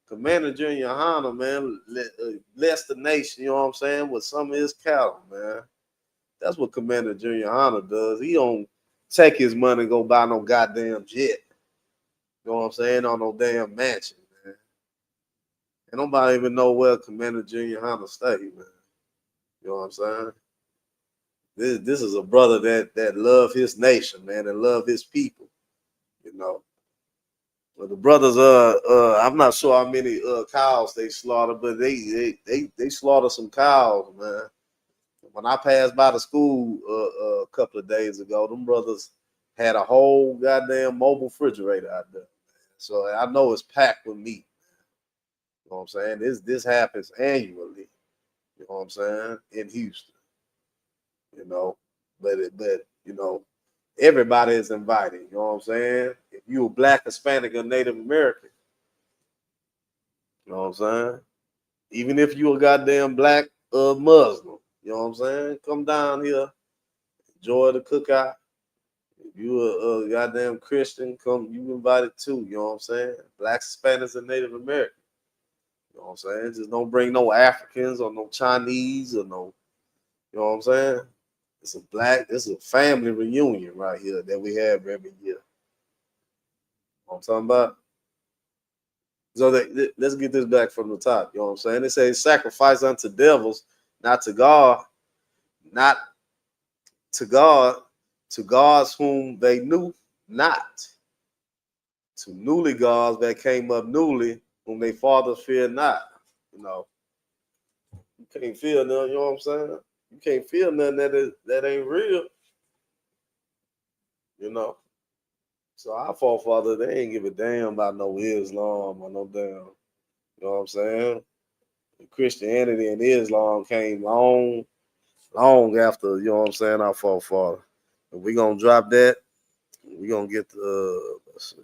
Commander Junior Hunter, man, bless the nation, you know what I'm saying, with some of his cattle, man. That's what Commander Junior Hunter does. He don't take his money and go buy no goddamn jet. You know what I'm saying? On no damn mansion, man. And nobody even know where Commander Junior Hunter stay, man. You know what I'm saying? This is a brother that love his nation, man, and love his people. You know. Well, the brothers, I'm not sure how many cows they slaughter, but they slaughter some cows, man. When I passed by the school a couple of days ago, them brothers had a whole goddamn mobile refrigerator out there. So I know it's packed with meat. You know what I'm saying? This happens annually. You know what I'm saying? In Houston. You know, but you know, everybody is invited. You know what I'm saying? If you a black, Hispanic, or Native American, you know what I'm saying? Even if you a goddamn black Muslim, you know what I'm saying? Come down here, enjoy the cookout. If you a goddamn Christian, come, you invited too, you know what I'm saying? Blacks, Hispanics, and Native Americans. You know what I'm saying? Just don't bring no Africans or no Chinese or no, you know what I'm saying? It's a family reunion right here that we have every year. You know what I'm talking about? So let's get this back from the top. You know what I'm saying? They say sacrifice unto devils, not to God, not to God, to gods whom they knew not, to newly gods that came up newly, whom they fathers feared not. You know, you can't feel nothing, you know what I'm saying? You can't feel nothing that ain't real, you know. So our forefathers, they ain't give a damn about no Islam or no damn, you know what I'm saying? Christianity and Islam came long after, you know what I'm saying, our forefather. If we gonna drop that, we gonna get the let's see.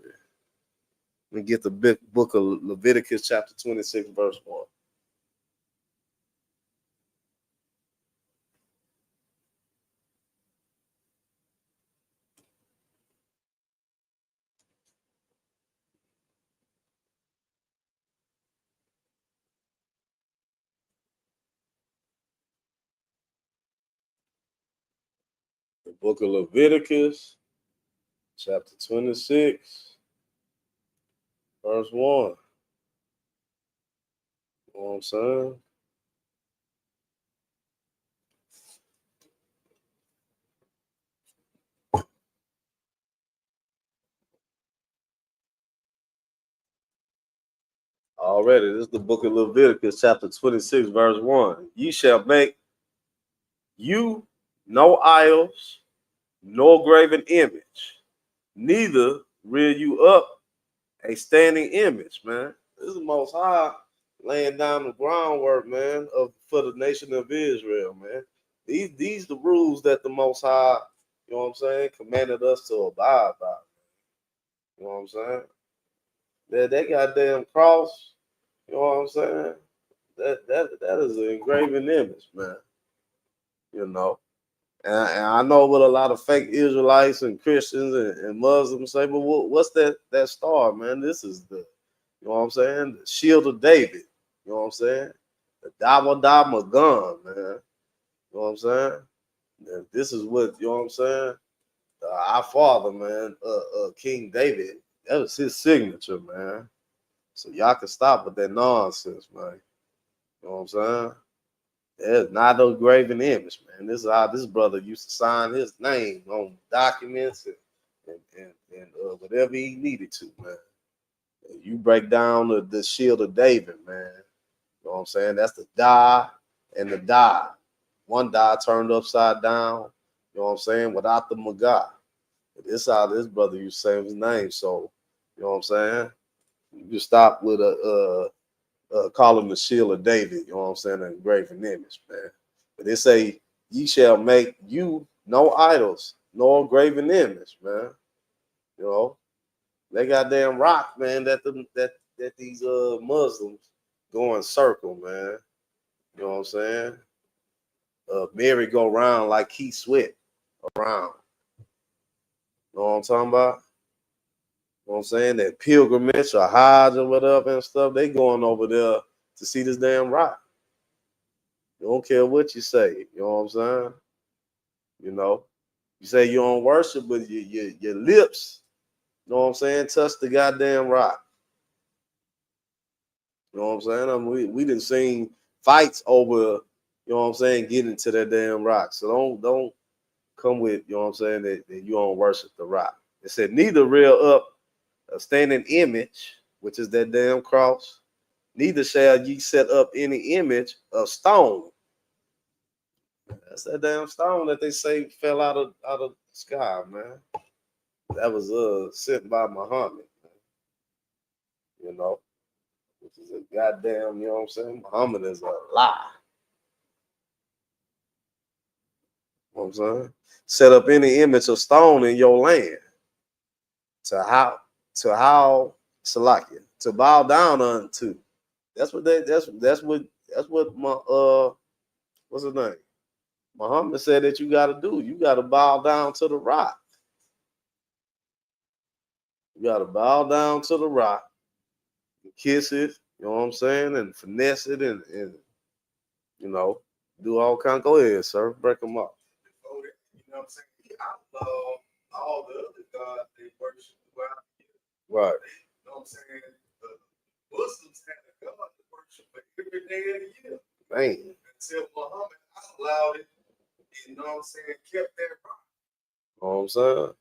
We get the book of Leviticus chapter 26, verse 1. The book of Leviticus, chapter 26. verse 1. You know what I'm saying? Already, this is the book of Leviticus, chapter 26, verse 1. Ye shall make you no idols, no graven image, neither rear you up a standing image, man. This is the Most High laying down the groundwork, man, for the nation of Israel, man. These the rules that the Most High, you know what I'm saying, commanded us to abide by. You know what I'm saying? That goddamn cross, you know what I'm saying? That is an engraving image, man. You know. And I know what a lot of fake Israelites and Christians and Muslims say, but what's that star, man? This is the, you know what I'm saying? The shield of David. You know what I'm saying? The Dama gun, man. You know what I'm saying? And this is what, you know what I'm saying? Our father, man, King David, that was his signature, man. So y'all can stop with that nonsense, man. You know what I'm saying? There's not no graven image, man. This is how this brother used to sign his name on documents and whatever he needed to, man. And you break down the shield of David, man. You know what I'm saying? That's the die and the die. One die turned upside down, you know what I'm saying, without the Magah. This how this brother used to say his name. So, you know what I'm saying? You stop with call him the shield of David, you know what I'm saying, an graven image, man. But they say, ye shall make you no idols, nor graven image, man. You know, they got damn rock, man, that these Muslims go in circle, man. You know what I'm saying? Mary go around like Keith Sweat around. You know what I'm talking about? You know what I'm saying? That pilgrimage or Hajj or whatever and stuff, they going over there to see this damn rock. You don't care what you say. You know what I'm saying? You know, you say you don't worship, but your lips, you know what I'm saying, touch the goddamn rock. You know what I'm saying? I mean, we didn't seen fights over, you know what I'm saying, getting to that damn rock. So don't come with, you know what I'm saying, that you don't worship the rock. It said, neither rear up a standing image, which is that damn cross, neither shall ye set up any image of stone. That's that damn stone that they say fell out of the sky, man. That was sent by Muhammad, you know, which is a goddamn, you know what I'm saying? Muhammad is a lie. You know what I'm saying? Set up any image of stone in your land to how Salakia, to bow down unto. That's what my what's his name? Muhammad said that you gotta do. You gotta bow down to the rock. You gotta bow down to the rock, and kiss it, you know what I'm saying, and finesse it and you know, do all kinds. Go ahead, sir. Break them up. You know what I'm saying? He outlawed all the other gods they worship throughout the year. Right. You know what I'm saying? The Muslims had a god to worship every day of the year. Man. Until Muhammad outlawed it, you know what I'm saying, kept that rock. You know what I'm saying?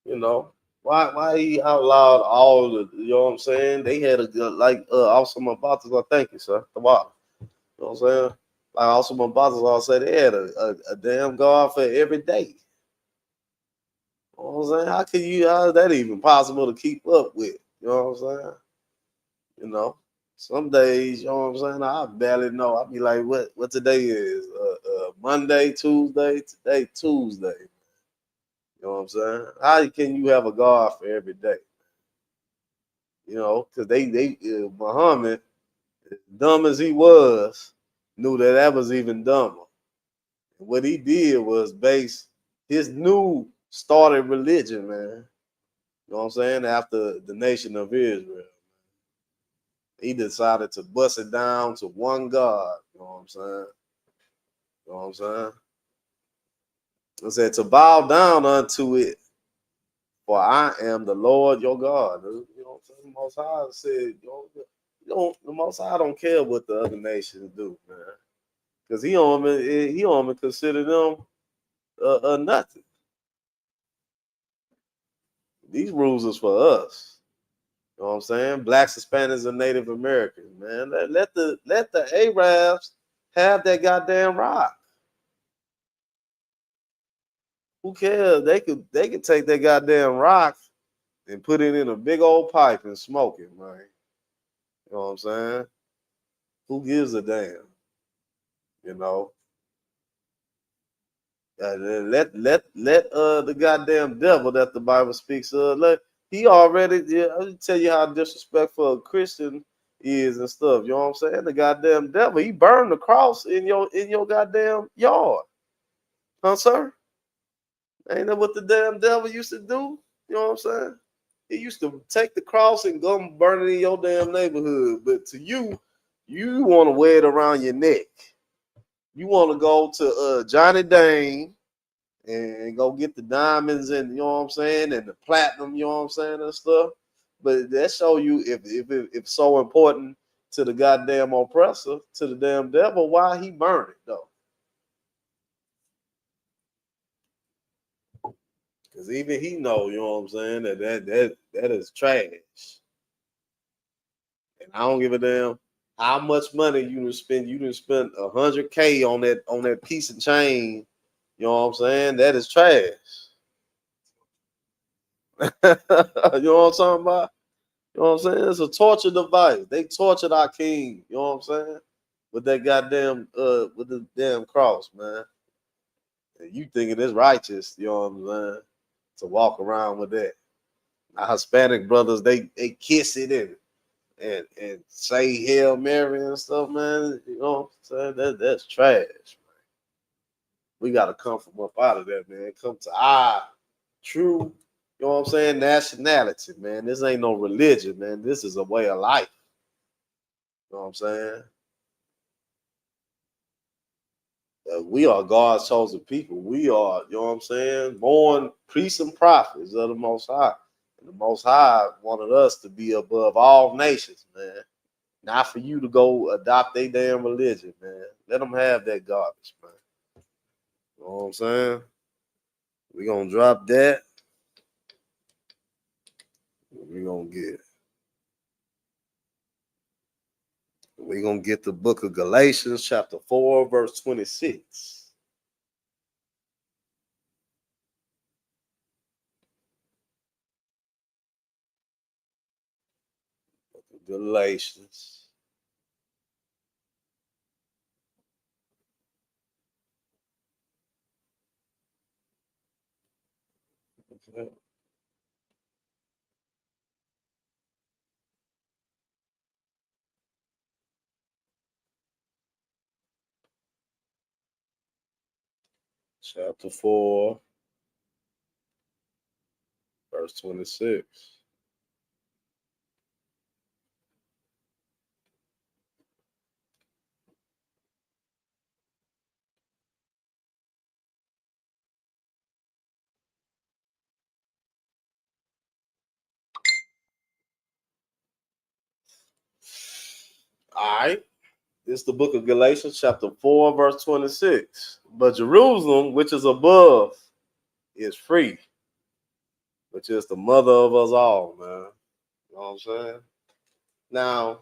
You know. Why he outlawed all the, you know what I'm saying? They had a good, like also my bottles, I thank you, sir. The water. You know what I'm saying? Like also my bottles all say they had a damn god for every day. You know what I'm saying? How is that even possible to keep up with? You know what I'm saying? You know, some days, you know what I'm saying? I barely know. I be like, what today is? Monday, Tuesday. Today, Tuesday. You know what I'm saying? How can you have a God for every day? You know, because Muhammad, dumb as he was, knew that was even dumber. And what he did was base his new started religion, man. You know what I'm saying? After the nation of Israel, he decided to bust it down to one God. You know what I'm saying? You know what I'm saying? It said to bow down unto it For I am the Lord your God. You know what I'm saying? The Most High said, the Most High don't care what the other nations do, man. Because he don't even consider them nothing. These rules is for us. You know what I'm saying? Blacks, Hispanics, and Native Americans, man. Let the Arabs have that goddamn rock. Who cares? They could take that goddamn rock and put it in a big old pipe and smoke it, man. You know what I'm saying? Who gives a damn? You know? Let the goddamn devil that the Bible speaks of, he already, I'll tell you how disrespectful a Christian is and stuff. You know what I'm saying? The goddamn devil, he burned the cross in your goddamn yard. Huh, sir? Ain't that what the damn devil used to do? You know what I'm saying? He used to take the cross and go and burn it in your damn neighborhood. But to you, you want to wear it around your neck. You want to go to Johnny Dane and go get the diamonds and, you know what I'm saying, and the platinum, you know what I'm saying, and stuff. But that show you if it's so important to the goddamn oppressor, to the damn devil, why he burned it though. Because even he know, you know what I'm saying, that is trash. And I don't give a damn how much money you done spend. You done spent $100K on that piece of chain. You know what I'm saying? That is trash. You know what I'm talking about? You know what I'm saying? It's a torture device. They tortured our king. You know what I'm saying? With that goddamn with the damn cross, man. And you thinking it's righteous? You know what I'm saying? To walk around with that. Our Hispanic brothers, they kiss it and say Hail Mary and stuff, man. You know what I'm saying? That's trash, man. We gotta come from up out of that, man. Come to our true, you know what I'm saying, nationality, man. This ain't no religion, man. This is a way of life. You know what I'm saying? We are God's chosen people. We are, you know what I'm saying, born priests and prophets of the Most High. And the Most High wanted us to be above all nations, man. Not for you to go adopt their damn religion, man. Let them have that garbage, man. You know what I'm saying? We're going to drop that. We're going to get the book of Galatians, chapter 4, verse 26. Galatians. Okay. Chapter 4, verse 26. All right. This is the book of Galatians, chapter 4, verse 26. But Jerusalem, which is above, is free, which is the mother of us all, man. You know what I'm saying? Now,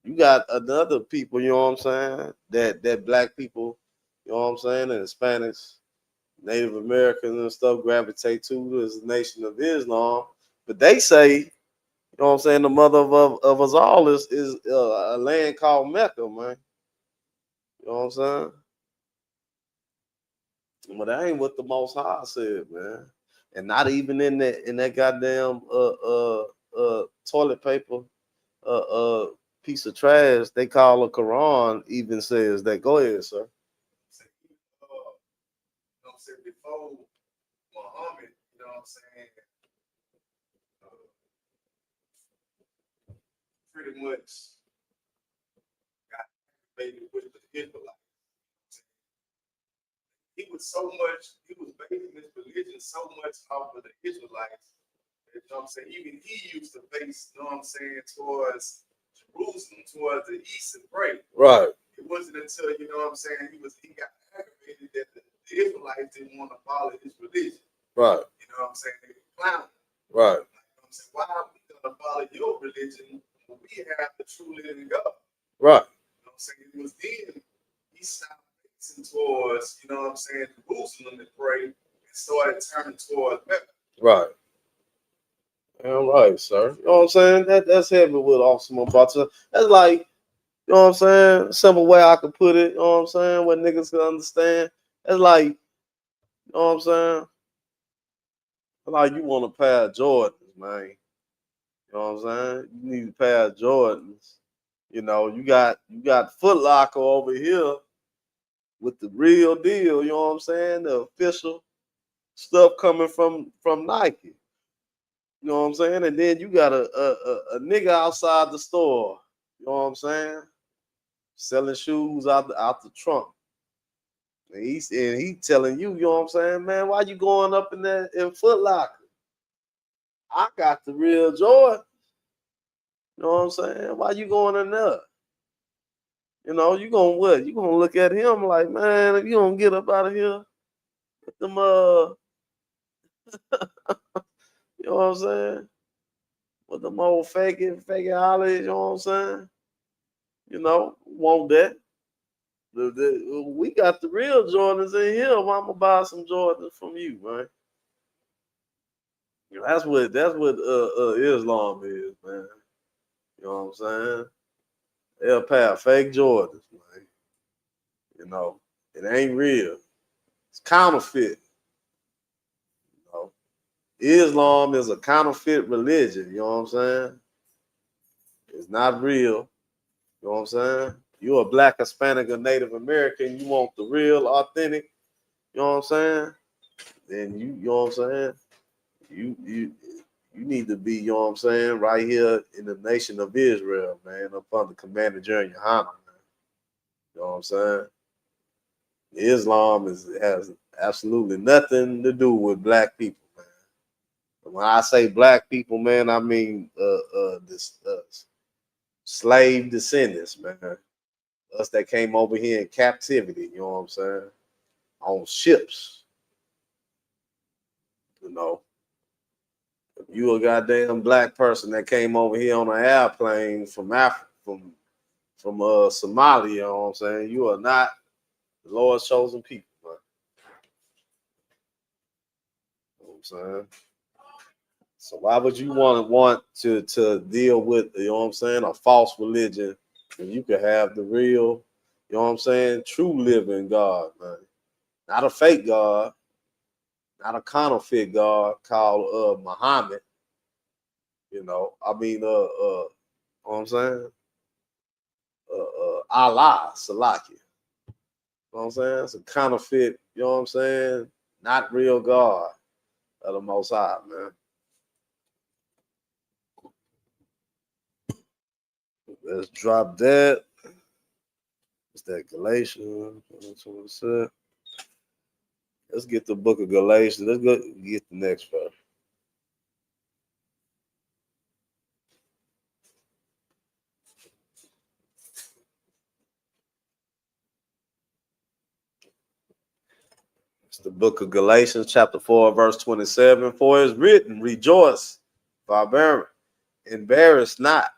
you got another people, you know what I'm saying, that black people, you know what I'm saying, and Hispanics, Native Americans and stuff gravitate to as a nation of Islam. But they say, you know what I'm saying, the mother of us all is a land called Mecca, man. You know what I'm saying? But that ain't what the Most High said, man. And not even in that goddamn toilet paper piece of trash they call a Quran even says that. Go ahead, sir. You know what I'm saying? Before Muhammad, you know what I'm saying? Pretty much got activated with the Israelites. He was basing his religion so much off of the Israelites. You know what I'm saying? Even he used to face, you know what I'm saying, towards Jerusalem, towards the east and pray. Right. It wasn't until, you know what I'm saying, he got aggravated that the Israelites didn't want to follow his religion. Right. You know what I'm saying? They were clowning. Right. You know what I'm saying? Why are we gonna follow your religion when we have the true living God? Right. You know what I'm saying? It was then he stopped facing towards, you know what I'm saying, Jerusalem to pray and started turning towards Mecca. Right. All right, sir. You know what I'm saying? That's heavy with awesome about you. That's like, you know what I'm saying? Simple way I could put it, you know what I'm saying? What niggas can understand. That's like, you know what I'm saying? Like you want a pair of Jordans, man. You know what I'm saying? You need a pair of Jordans. You know, you got Foot Locker over here with the real deal, you know what I'm saying? The official stuff coming from Nike. You know what I'm saying? And then you got a nigga outside the store, you know what I'm saying? Selling shoes out the trunk. And he telling you, you know what I'm saying, man, why you going up in there in Foot Locker? I got the real Jordan. You know what I'm saying? Why you going in there? You know, you gonna what? You gonna look at him like, man, if you don't get up out of here with them you know what I'm saying? With them old faking hollies, you know what I'm saying? You know, want that. We got the real Jordans in here. Why I'm gonna buy some Jordans from you, man? You know, that's what Islam is, man. You know what I'm saying? They're a pair of fake Jordans, man. You know, it ain't real. It's counterfeit. You know, Islam is a counterfeit religion. You know what I'm saying? It's not real. You know what I'm saying? You're a black, Hispanic, or Native American. You want the real, authentic. You know what I'm saying? Then you know what I'm saying? You need to be, you know what I'm saying, right here in the nation of Israel, man, up under Commander General Yohana, man. You know what I'm saying? Islam has absolutely nothing to do with black people, man. When I say black people, man, I mean this slave descendants, man. Us that came over here in captivity, you know what I'm saying? On ships, you know. If you a goddamn black person that came over here on an airplane from Africa, from Somalia, you know what I'm saying? You are not the Lord's chosen people, man. You know what I'm saying? So why would you want to deal with, you know what I'm saying, a false religion when you could have the real, you know what I'm saying, true living God, man. Not a fake God, not a counterfeit God called Muhammad. You know, I mean you know what I'm saying? Allah, Salaki. You know what I'm saying? It's a counterfeit, you know what I'm saying? Not real God of the Most High, man. Let's drop that. It's that Galatians. That's what it said. Let's get the book of Galatians. Let's go get the next verse. It's the book of Galatians, chapter 4, verse 27. For it is written, rejoice, barbarian, embarrass not,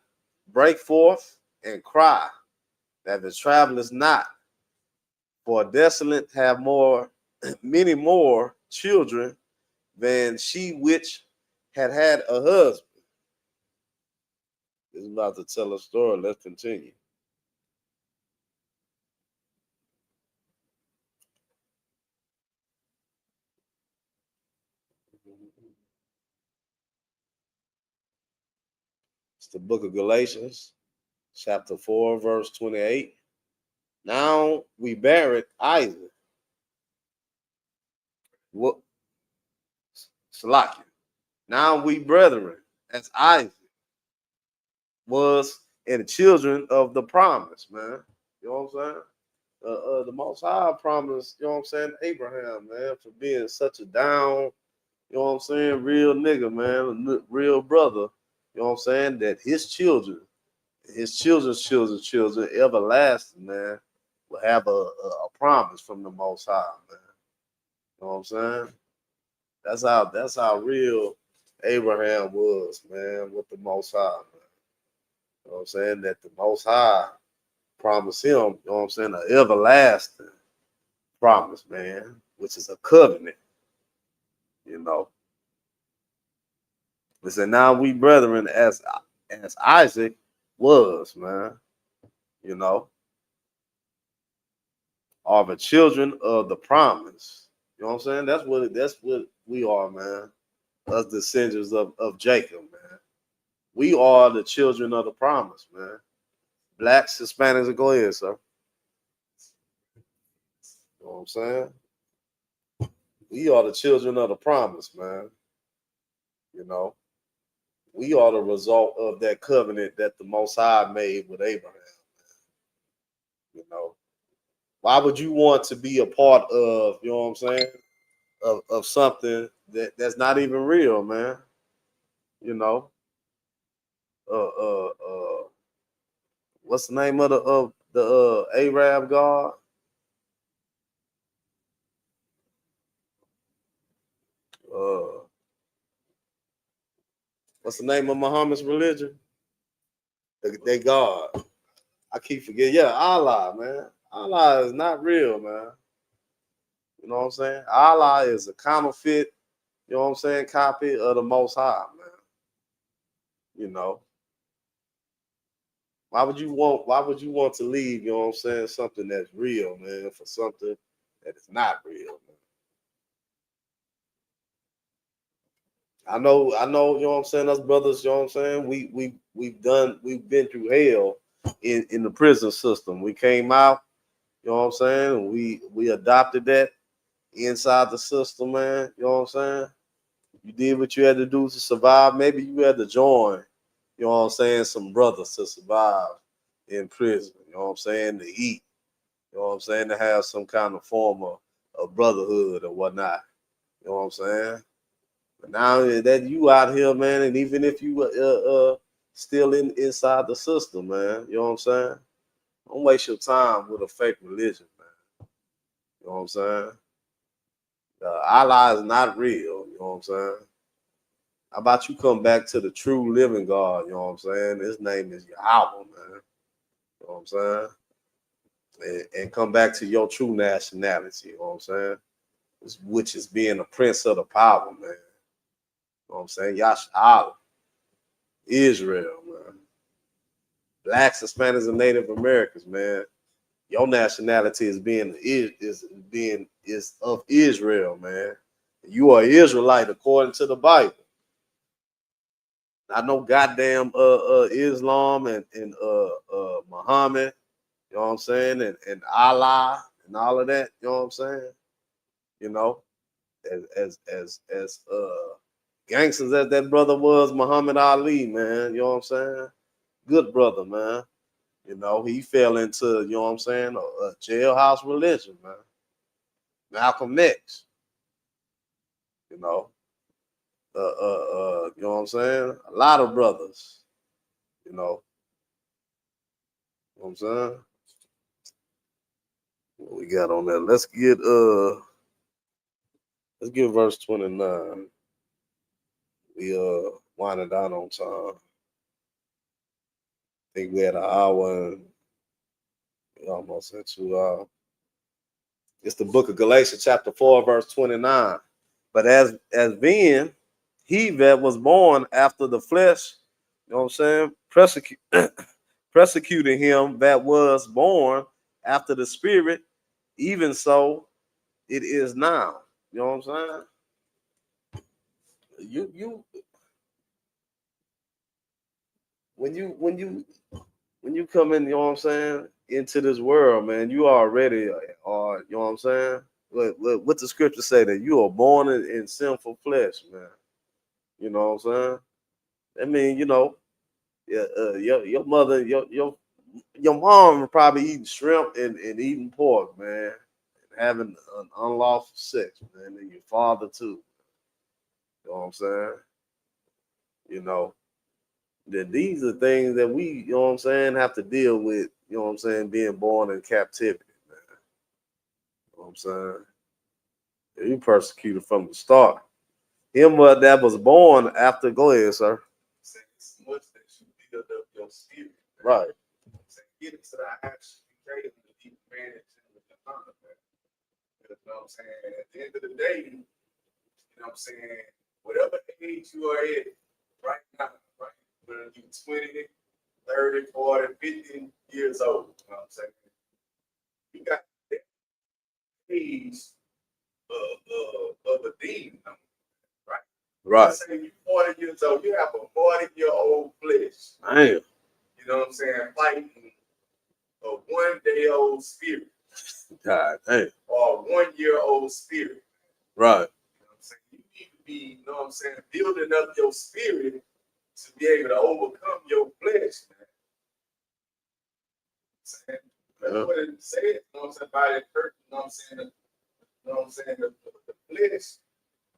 break forth and cry, that the travelers not, for desolate have many more children than she which had a husband. This is about to tell a story. Let's continue. It's the book of Galatians, chapter 4, verse 28. Now we buried Isaac. What? Salakia. Now we brethren, as Isaac was, and the children of the promise, man. You know what I'm saying? The Most High promised, you know what I'm saying, Abraham, man, for being such a down, you know what I'm saying, real nigga, man, real brother, you know what I'm saying, that his children, his children, everlasting, man, will have a promise from the Most High, man. You know what I'm saying? That's how real Abraham was, man, with the Most High, man. You know what I'm saying? That the Most High promised him, you know what I'm saying, an everlasting promise, man, which is a covenant, you know. Listen, now we brethren as Isaac was, man, you know, are the children of the promise. You know what I'm saying? That's what we are, man. Us descendants of Jacob, man. We are the children of the promise, man. Blacks, Hispanics, go ahead, sir. You know what I'm saying? We are the children of the promise, man. You know, we are the result of that covenant that the Most High made with Abraham. You know, why would you want to be a part of, you know what I'm saying, of something that's not even real, man? You know, uh, uh, uh, what's the name of the Arab god? Uh, what's the name of Muhammad's religion? They God. I keep forgetting. Yeah, Allah, man. Allah is not real, man. You know what I'm saying? Allah is a counterfeit, you know what I'm saying, copy of the Most High, man. You know. Why would you want to leave, you know what I'm saying, something that's real, man, for something that is not real, man? I know, you know what I'm saying, us brothers, you know what I'm saying, we've been through hell in the prison system. We came out, you know what I'm saying, and we adopted that inside the system, man. You know what I'm saying? You did what you had to do to survive. Maybe you had to join, you know what I'm saying, some brothers to survive in prison. You know what I'm saying? To eat. You know what I'm saying? To have some kind of form of brotherhood or whatnot. You know what I'm saying? But now that you out here, man, and even if you still inside the system, man, you know what I'm saying? Don't waste your time with a fake religion, man. You know what I'm saying? Allah is not real. You know what I'm saying? How about you come back to the true living God? You know what I'm saying? His name is Yahweh, man. You know what I'm saying? And come back to your true nationality. You know what I'm saying? Which is being a prince of the power, man. You know what I'm saying? Yasha'Allah, Israel, man. Blacks, Hispanics, and Native Americans, man. Your nationality is of Israel, man. You are Israelite according to the Bible. I know goddamn Islam and Muhammad, you know what I'm saying, and Allah and all of that, you know what I'm saying? You know, as gangsters as that brother was, Muhammad Ali, man, you know what I'm saying? Good brother, man. You know, he fell into, you know what I'm saying, a jailhouse religion, man. Malcolm X, you know. You know what I'm saying? A lot of brothers, you know what I'm saying? What we got on that? Let's get verse 29. We winding down on time. I think we had an hour and we almost at 2 hours. It's the book of Galatians, chapter 4, verse 29. But as being he that was born after the flesh, you know what I'm saying, persecuting him that was born after the spirit, even so it is now. You know what I'm saying? You when you come in, you know what I'm saying, into this world, man, you already are, you know what I'm saying? What the scripture say that you are born in sinful flesh, man. You know what I'm saying? I mean, you know, your mother, your your mom probably eating shrimp and eating pork, man, and having an unlawful sex, man, and your father too. You know what I'm saying? You know, that these are things that we, you know what I'm saying, have to deal with, you know what I'm saying, being born in captivity, man. You know what I'm saying? Yeah, you persecuted from the start. Him that was born after, go ahead, sir. Saying it's much that you build up your spirit. Right. Saying get into the ISUPK and the deep manage with the honor, man. You know what I'm saying? At the end of the day, you know what I'm saying, whatever age you are at right now, right? Whether you 20, 30, 40, 50 years old, you know what I'm saying? You got that age of a demon, right? Right. Let's say you're 40 years old, you have a 40-year-old flesh. Damn. You know what I'm saying? Fighting a 1-day-old spirit. God damn. Or a 1-year-old spirit. Right. You know what I'm saying? You need to be, you know what I'm saying, building up your spirit to be able to overcome your flesh, man. Saying, that's what it said, you know what I'm saying, by that person, you know what I'm saying, the flesh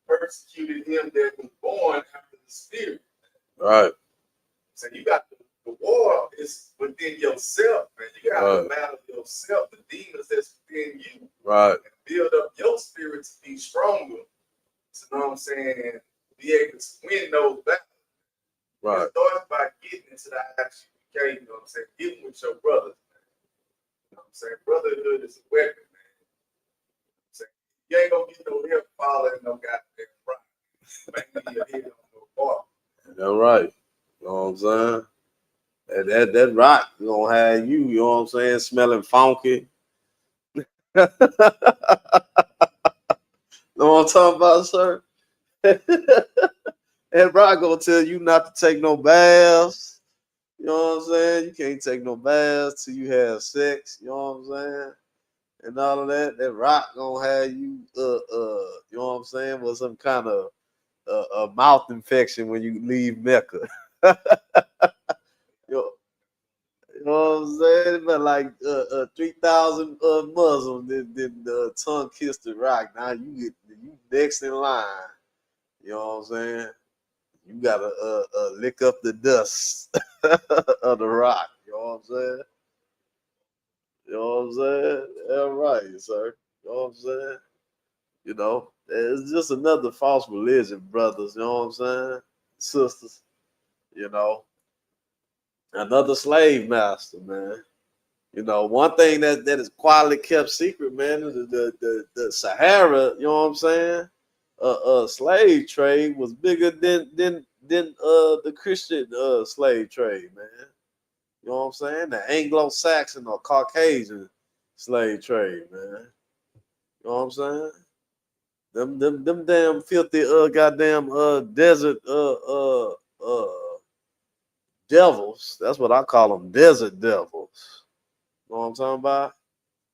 persecuted him that was born after the spirit. Right. So you got the war is within yourself, man. You got to battle yourself, the demons that's within you. Right. And build up your spirit to be stronger. So, you know what I'm saying, be able to win those battles. Right. It starts by getting into the ISUPK, you know what I'm saying, getting with your brothers, man. You know what I'm saying? Brotherhood is a weapon, man. You know you ain't gonna get no help following no goddamn rock. Maybe your head on no bar. That's right. You know what I'm saying? That rock gonna have you, you know what I'm saying, smelling funky. Know what I'm talking about, sir? That rock gonna tell you not to take no baths. You know what I'm saying? You can't take no baths till you have sex. You know what I'm saying? And all of that. That rock gonna have you, you know what I'm saying, with some kind of a mouth infection when you leave Mecca. Yo, you know what I'm saying? But like 3,000 Muslims did tongue kiss the rock. Now you next in line. You know what I'm saying? You gotta lick up the dust of the rock. You know what I'm saying? You know what I'm saying? Yeah, right, sir. You know what I'm saying? You know, it's just another false religion, brothers. You know what I'm saying? Sisters. You know, another slave master, man. You know, one thing that is quietly kept secret, man, is the Sahara. You know what I'm saying? Slave trade was bigger than the Christian slave trade, man. You know what I'm saying? The Anglo-Saxon or Caucasian slave trade, man. You know what I'm saying? Them damn filthy goddamn desert devils. That's what I call them, desert devils. You know what I'm talking about?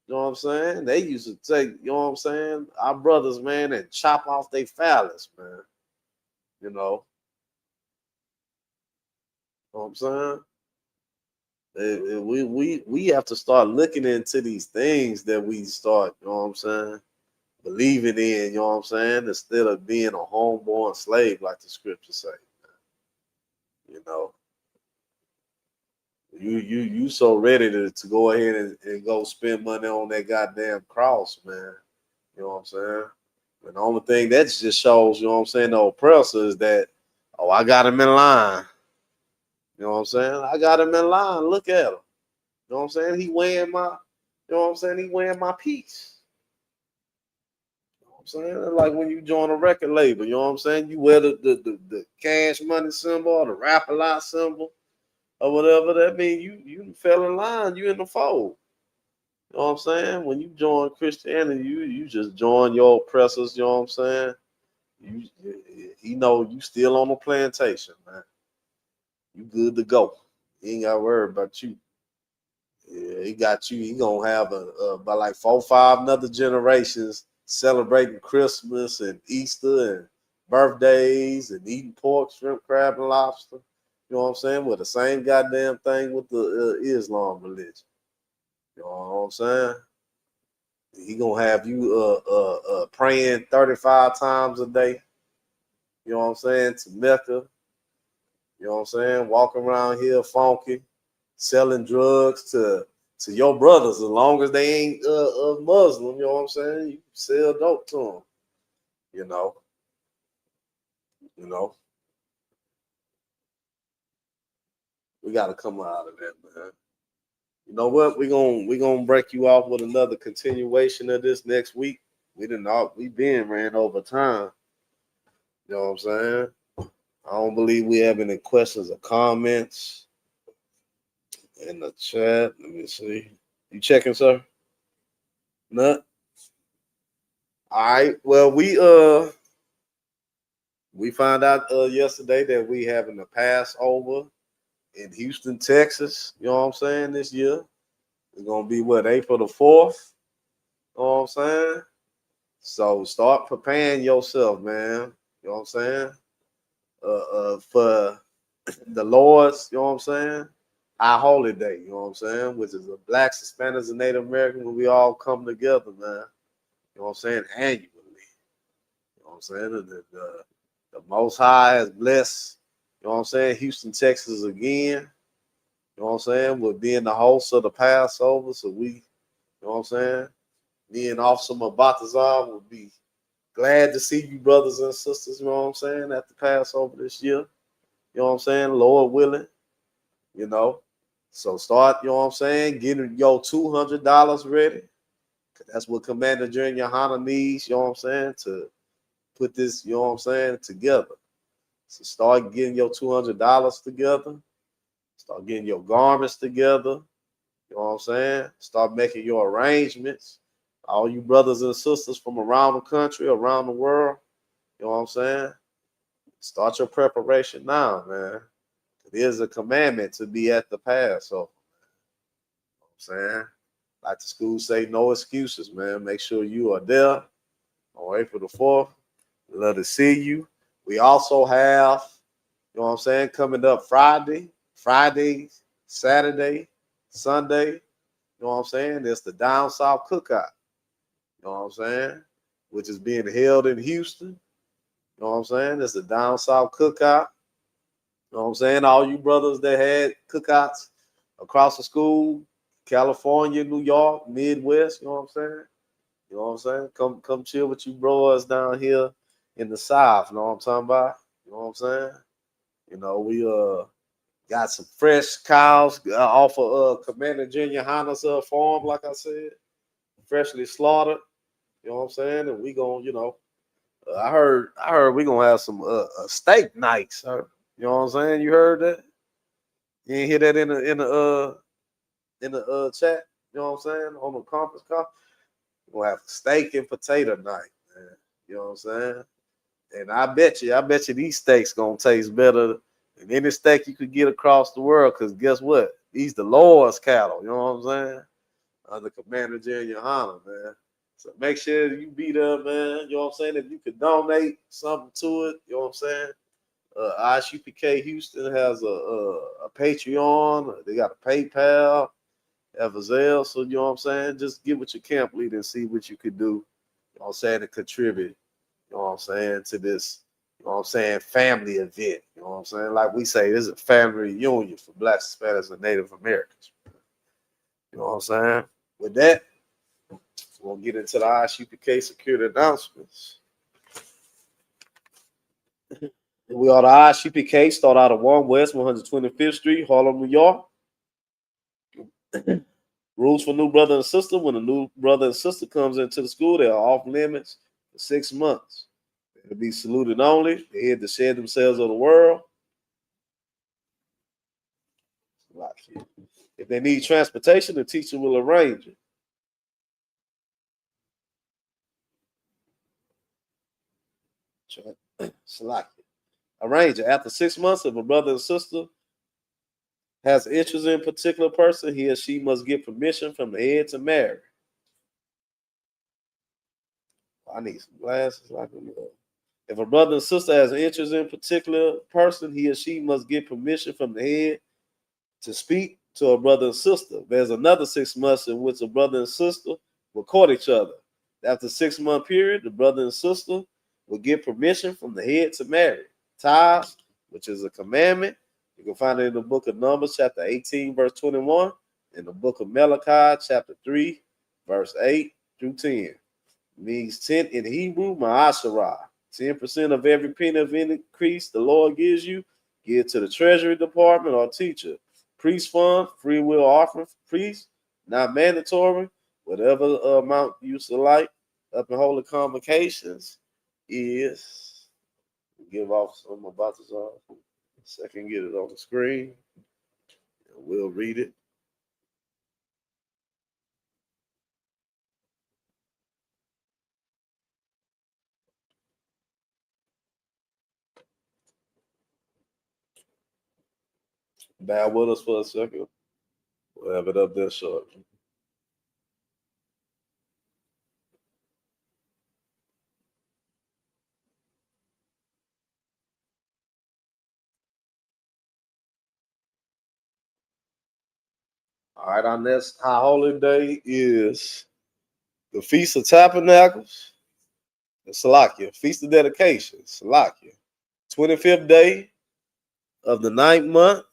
You know what I'm saying? They used to take, you know what I'm saying, our brothers, man, and chop off their phallus, man. You know what I'm saying? We have to start looking into these things that we start, you know what I'm saying, believing in, you know what I'm saying, instead of being a homeborn slave like the scriptures say. You know, you so ready to go ahead and go spend money on that goddamn cross, man. You know what I'm saying? And the only thing that just shows, you know what I'm saying, the oppressor is that, oh, I got him in line. You know what I'm saying? I got him in line. Look at him. You know what I'm saying? He weighing my, you know what I'm saying? He weighing my piece. You know what I'm saying? Like when you join a record label, you know what I'm saying? You wear the cash money symbol or the rap a lot symbol or whatever. That means you fell in line. You in the fold. You know what I'm saying? When you join Christianity, you just join your oppressors. You know what I'm saying? You know you still on the plantation, man. You good to go. He ain't got to worry about you. Yeah, he got you. He gonna have by like 4, 5 another generations celebrating Christmas and Easter and birthdays and eating pork, shrimp, crab, and lobster. You know what I'm saying? With the same goddamn thing with the Islam religion. You know what I'm saying? He gonna have you praying 35 times a day. You know what I'm saying? To Mecca. You know what I'm saying? Walking around here funky, selling drugs to your brothers as long as they ain't a Muslim. You know what I'm saying? You sell dope to them. You know. You know. We gotta come out of that, man. You know what? We gonna break you off with another continuation of this next week. We been ran over time. You know what I'm saying? I don't believe we have any questions or comments in the chat. Let me see. You checking, sir? None. All right. Well, we found out yesterday that we having a Passover in Houston, Texas. You know what I'm saying? This year it's gonna be what, April the 4th. You know what I'm saying? So start preparing yourself, man. You know what I'm saying? For the Lord's, you know what I'm saying? Our holy day, you know what I'm saying? Which is the Blacks, Hispanics, and Native Americans, when we all come together, man. You know what I'm saying? Annually. You know what I'm saying? The Most High has blessed, you know what I'm saying, Houston, Texas again. You know what I'm saying? With being the host of the Passover. So we, you know what I'm saying? Me and Officer Mabatazar will be glad to see you, brothers and sisters, you know what I'm saying, at the Passover this year. You know what I'm saying? Lord willing, you know. So start, you know what I'm saying, getting your $200 ready. That's what Commander Junior Hana needs, you know what I'm saying, to put this, you know what I'm saying, together. So start getting your $200 together. Start getting your garments together. You know what I'm saying? Start making your arrangements. All you brothers and sisters from around the country, around the world, you know what I'm saying? Start your preparation now, man. It is a commandment to be at the Passover. You know what I'm saying? Like the school say, no excuses, man. Make sure you are there on April the 4th. Love to see you. We also have, you know what I'm saying, coming up Friday, Saturday, Sunday. You know what I'm saying? It's the Down South Cookout. You know what I'm saying? Which is being held in Houston. You know what I'm saying? It's the Down South Cookout. You know what I'm saying? All you brothers that had cookouts across the school, California, New York, Midwest, you know what I'm saying? You know what I'm saying? Come chill with you bros down here in the South. You know what I'm talking about? You know what I'm saying? You know, we got some fresh cows off of Commander Junior Hana's farm, like I said, freshly slaughtered. You know what I'm saying? And we gonna, you know, I heard we gonna have some steak night, sir. You know what I'm saying? You heard that? You ain't hear that in the chat? You know what I'm saying? On the conference call, we're gonna have steak and potato night, man. You know what I'm saying? And I bet you these steaks gonna taste better than any steak you could get across the world. Cause guess what? These the Lord's cattle. You know what I'm saying? Under Commander Junior Hana, man. So make sure you be there, man. You know what I'm saying? If you could donate something to it, you know what I'm saying? ISUPK Houston has a Patreon. They got a PayPal, have a Zelle. So you know what I'm saying? Just get with your camp leader and see what you could do. You know what I'm saying? To contribute. You know what I'm saying? To this, you know what I'm saying, family event. You know what I'm saying? Like we say, this is a family reunion for Blacks, Hispanics, and Native Americans. You know what I'm saying? With that, we'll get into the ISUPK security announcements. We are the ISUPK, start out of 1 West 125th Street, Harlem, New York. Rules for new brother and sister. When a new brother and sister comes into the school, they are off limits for 6 months. They'll be saluted only. They had to shed themselves of the world. If they need transportation, the teacher will arrange it. Arrange it. After 6 months, if a brother and sister has interest in a particular person, he or she must get permission from the head to marry. I need some glasses. If a brother and sister has an interest in a particular person, he or she must get permission from the head to speak to a brother and sister. There's another 6 months in which a brother and sister will court each other. After the 6-month period, the brother and sister will get permission from the head to marry. Tithes, which is a commandment, you can find it in the book of Numbers, chapter 18, verse 21, in the book of Malachi, chapter 3, verse 8 through 10. Means 10 in Hebrew, ma'asharah. 10% of every penny of increase the Lord gives you, give to the treasury department or teacher. Priest fund, free will offering for priests, not mandatory. Whatever amount you select up in holy convocations is, give off some about this off. Second, get it on the screen. And we'll read it. Bear with us for a second. We'll have it up there shortly. All right, our next high holy day is the Feast of Tabernacles and Salakia. Feast of Dedication, Salakia. 25th day of the 9th month,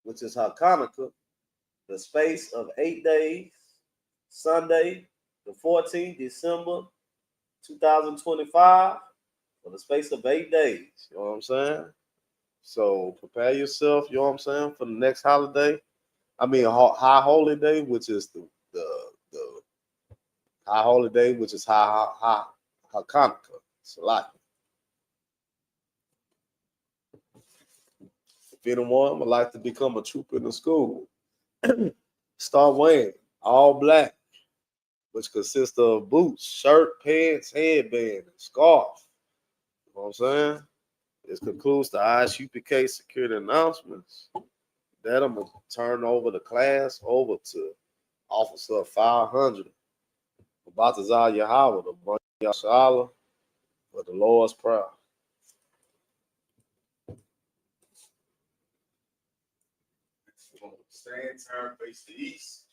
which is Hanukkah, the space of 8 days, Sunday, the 14th December 2025, for the space of 8 days. You know what I'm saying? So prepare yourself, you know what I'm saying, for the next holiday. I mean, high holy day, which is the high holy day, which is Hanukkah, Salaki. If anyone would like to become a trooper in the school, start wearing all black, which consists of boots, shirt, pants, headband, and scarf. You know what I'm saying? This concludes the ISUPK security announcements. That I'm going to turn over the class over to Officer 500, Batazal Yahweh, the Bunny Yashala, for the Lord's Prayer. Stand, turn, face the east,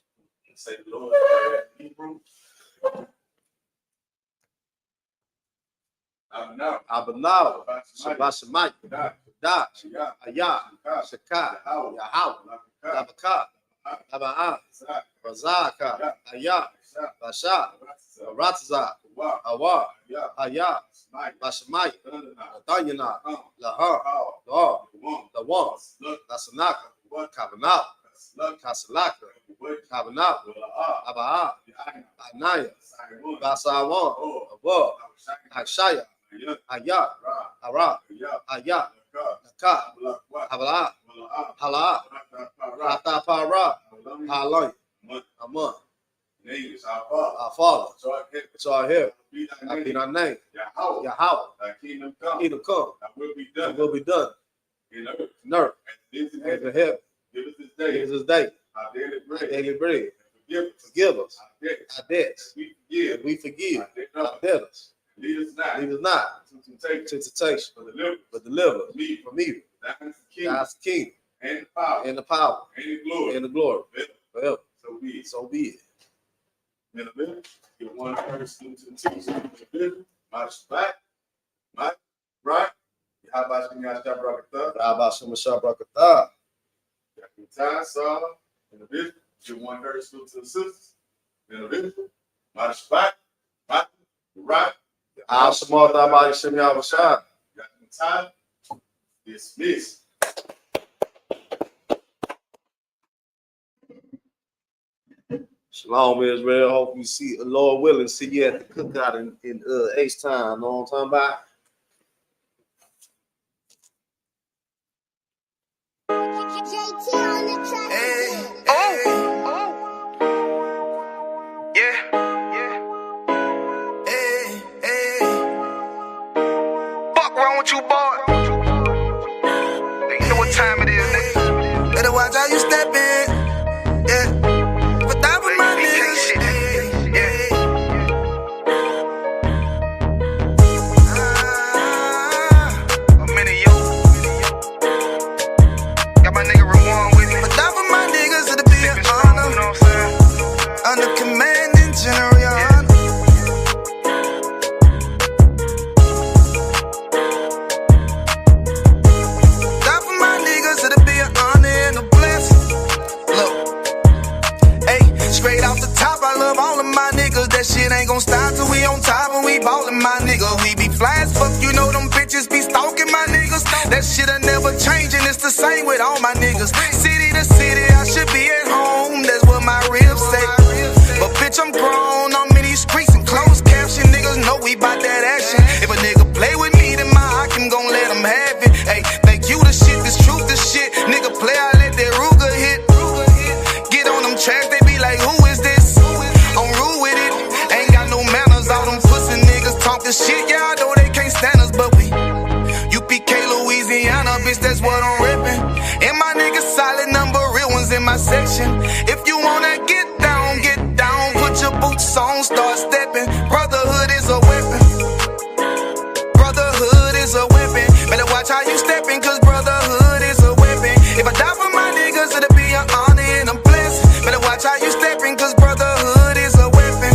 and say the Lord's Prayer in Hebrew. Abanaw, Shabbat Shemayim, Dak, Ayah, Shekah, Yahweh, Labakah, Laba'ah, Razaka, Ayah, Basha, Ratzah, Awa, Ayah, Bashamayim, Danyana, Lahar, Law, Lawan, Lasanaka, Kavanah, Kasalaka, Kavanah, Aba'ah, Anaya, Basawan, Abba, Akshaya, Ayah, Ara, Ayah, Naka, Habala, Hala, Rata Para, Halon, Amon. Our Father, which art here, I be thy name. Yahweh, thy kingdom come, thy will be done. In earth, as in heaven. Give us this day our daily bread. Forgive us our debts. We forgive our debtors. Lead us not to temptation, but deliver us from evil. God's kingdom and the power and the glory forever. So be it. In a minute, get one person to the teacher. My back, my right. How about you guys? How about you, Mashah Brakatah? Time saw in the vision. Get one person to the sisters. In the vision. My back, my right. I'll smart that by Shimmy Abashad. Got time. Dismiss. Shalom, Israel. Hope you see, Lord willing, see you at the cookout in H-Time. Know what I'm talking about? You boy. You know what time it is, nigga. Better watch how you step in. Yeah. But that was my nigga. that shit ain't gon' stop till we on top and we ballin', my nigga. We be fly as fuck, you know them bitches be stalking my niggas. That shit'll never change and it's the same with all my niggas. City to city, I should be at home, that's what my ribs say. But bitch, I'm grown, I'm in these streets and closed caption. Niggas know we bout that action. If a nigga play with me, then my Hakim gon' let him have it. Hey, think you the shit, this truth the shit. Nigga play, I let that Ruger hit. Get on them tracks, they be like, who is this? I'm rude with it, ain't got no manners. All them pussy niggas talking shit, yeah, I know they can't stand us, but we UPK, Louisiana, bitch, that's what I'm reppin'. And my niggas solid, number real ones in my section. If you wanna get down, put your boots on, start steppin'. Brotherhood is a weapon. Brotherhood is a weapon. Better watch how you steppin', cause brotherhood is a weapon. If I die for my niggas, it'll be an honor and a blessing. Better watch how you steppin', cause brotherhood is a weapon.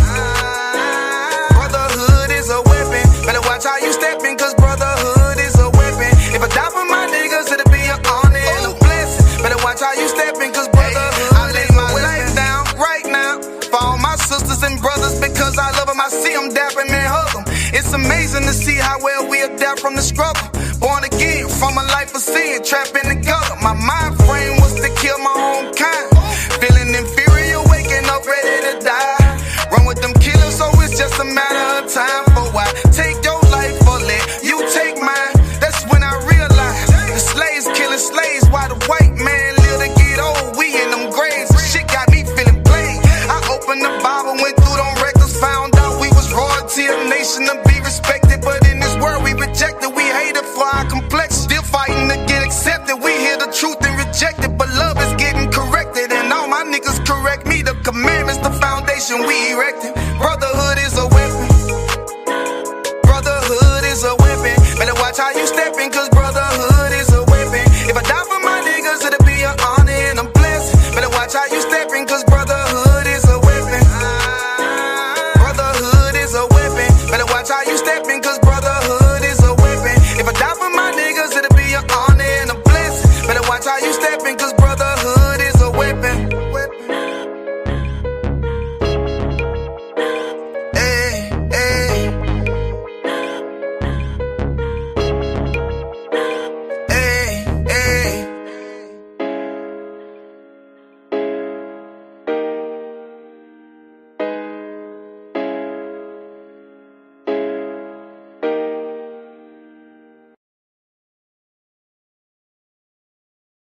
Brotherhood is a weapon. Better watch how you steppin', cause brotherhood is a weapon. If I die for my niggas, it'll be an honor and a blessing. Better watch how you steppin', cause brotherhood I lay my life down right now for all my sisters and brothers, because I love them. I see them dapping and hug them. It's amazing to see how well we adapt from the struggle. Born again from a life of sin, trapping together. My mind frame was to kill my own kind. Feeling inferior, waking up ready to die. Run with them killers, so it's just a matter of time. For why take your life or let you take mine? That's when I realized the slaves killing slaves while the white man live to get old. We in them graves, shit got me feeling played. I opened the Bible, went through them records, found out we was royalty, a nation to be respected. But in this world we rejected, we hated for our complexion. Still fighting to get accepted, we hear the truth and reject it. But love is getting corrected, and all my niggas correct me. The commandments, the foundation we erected. Brotherhood is a weapon. Brotherhood is a weapon. Better watch how you steppin', cause brotherhood is a weapon. If I die for my niggas, it'll be an honor and a blessing. Better watch how you steppin', cause brotherhood is a weapon. Brotherhood is a weapon. Better watch how you steppin', cause brotherhood is a weapon. If I die for my niggas, it'll be an honor and a blessing. Better watch how you steppin', cause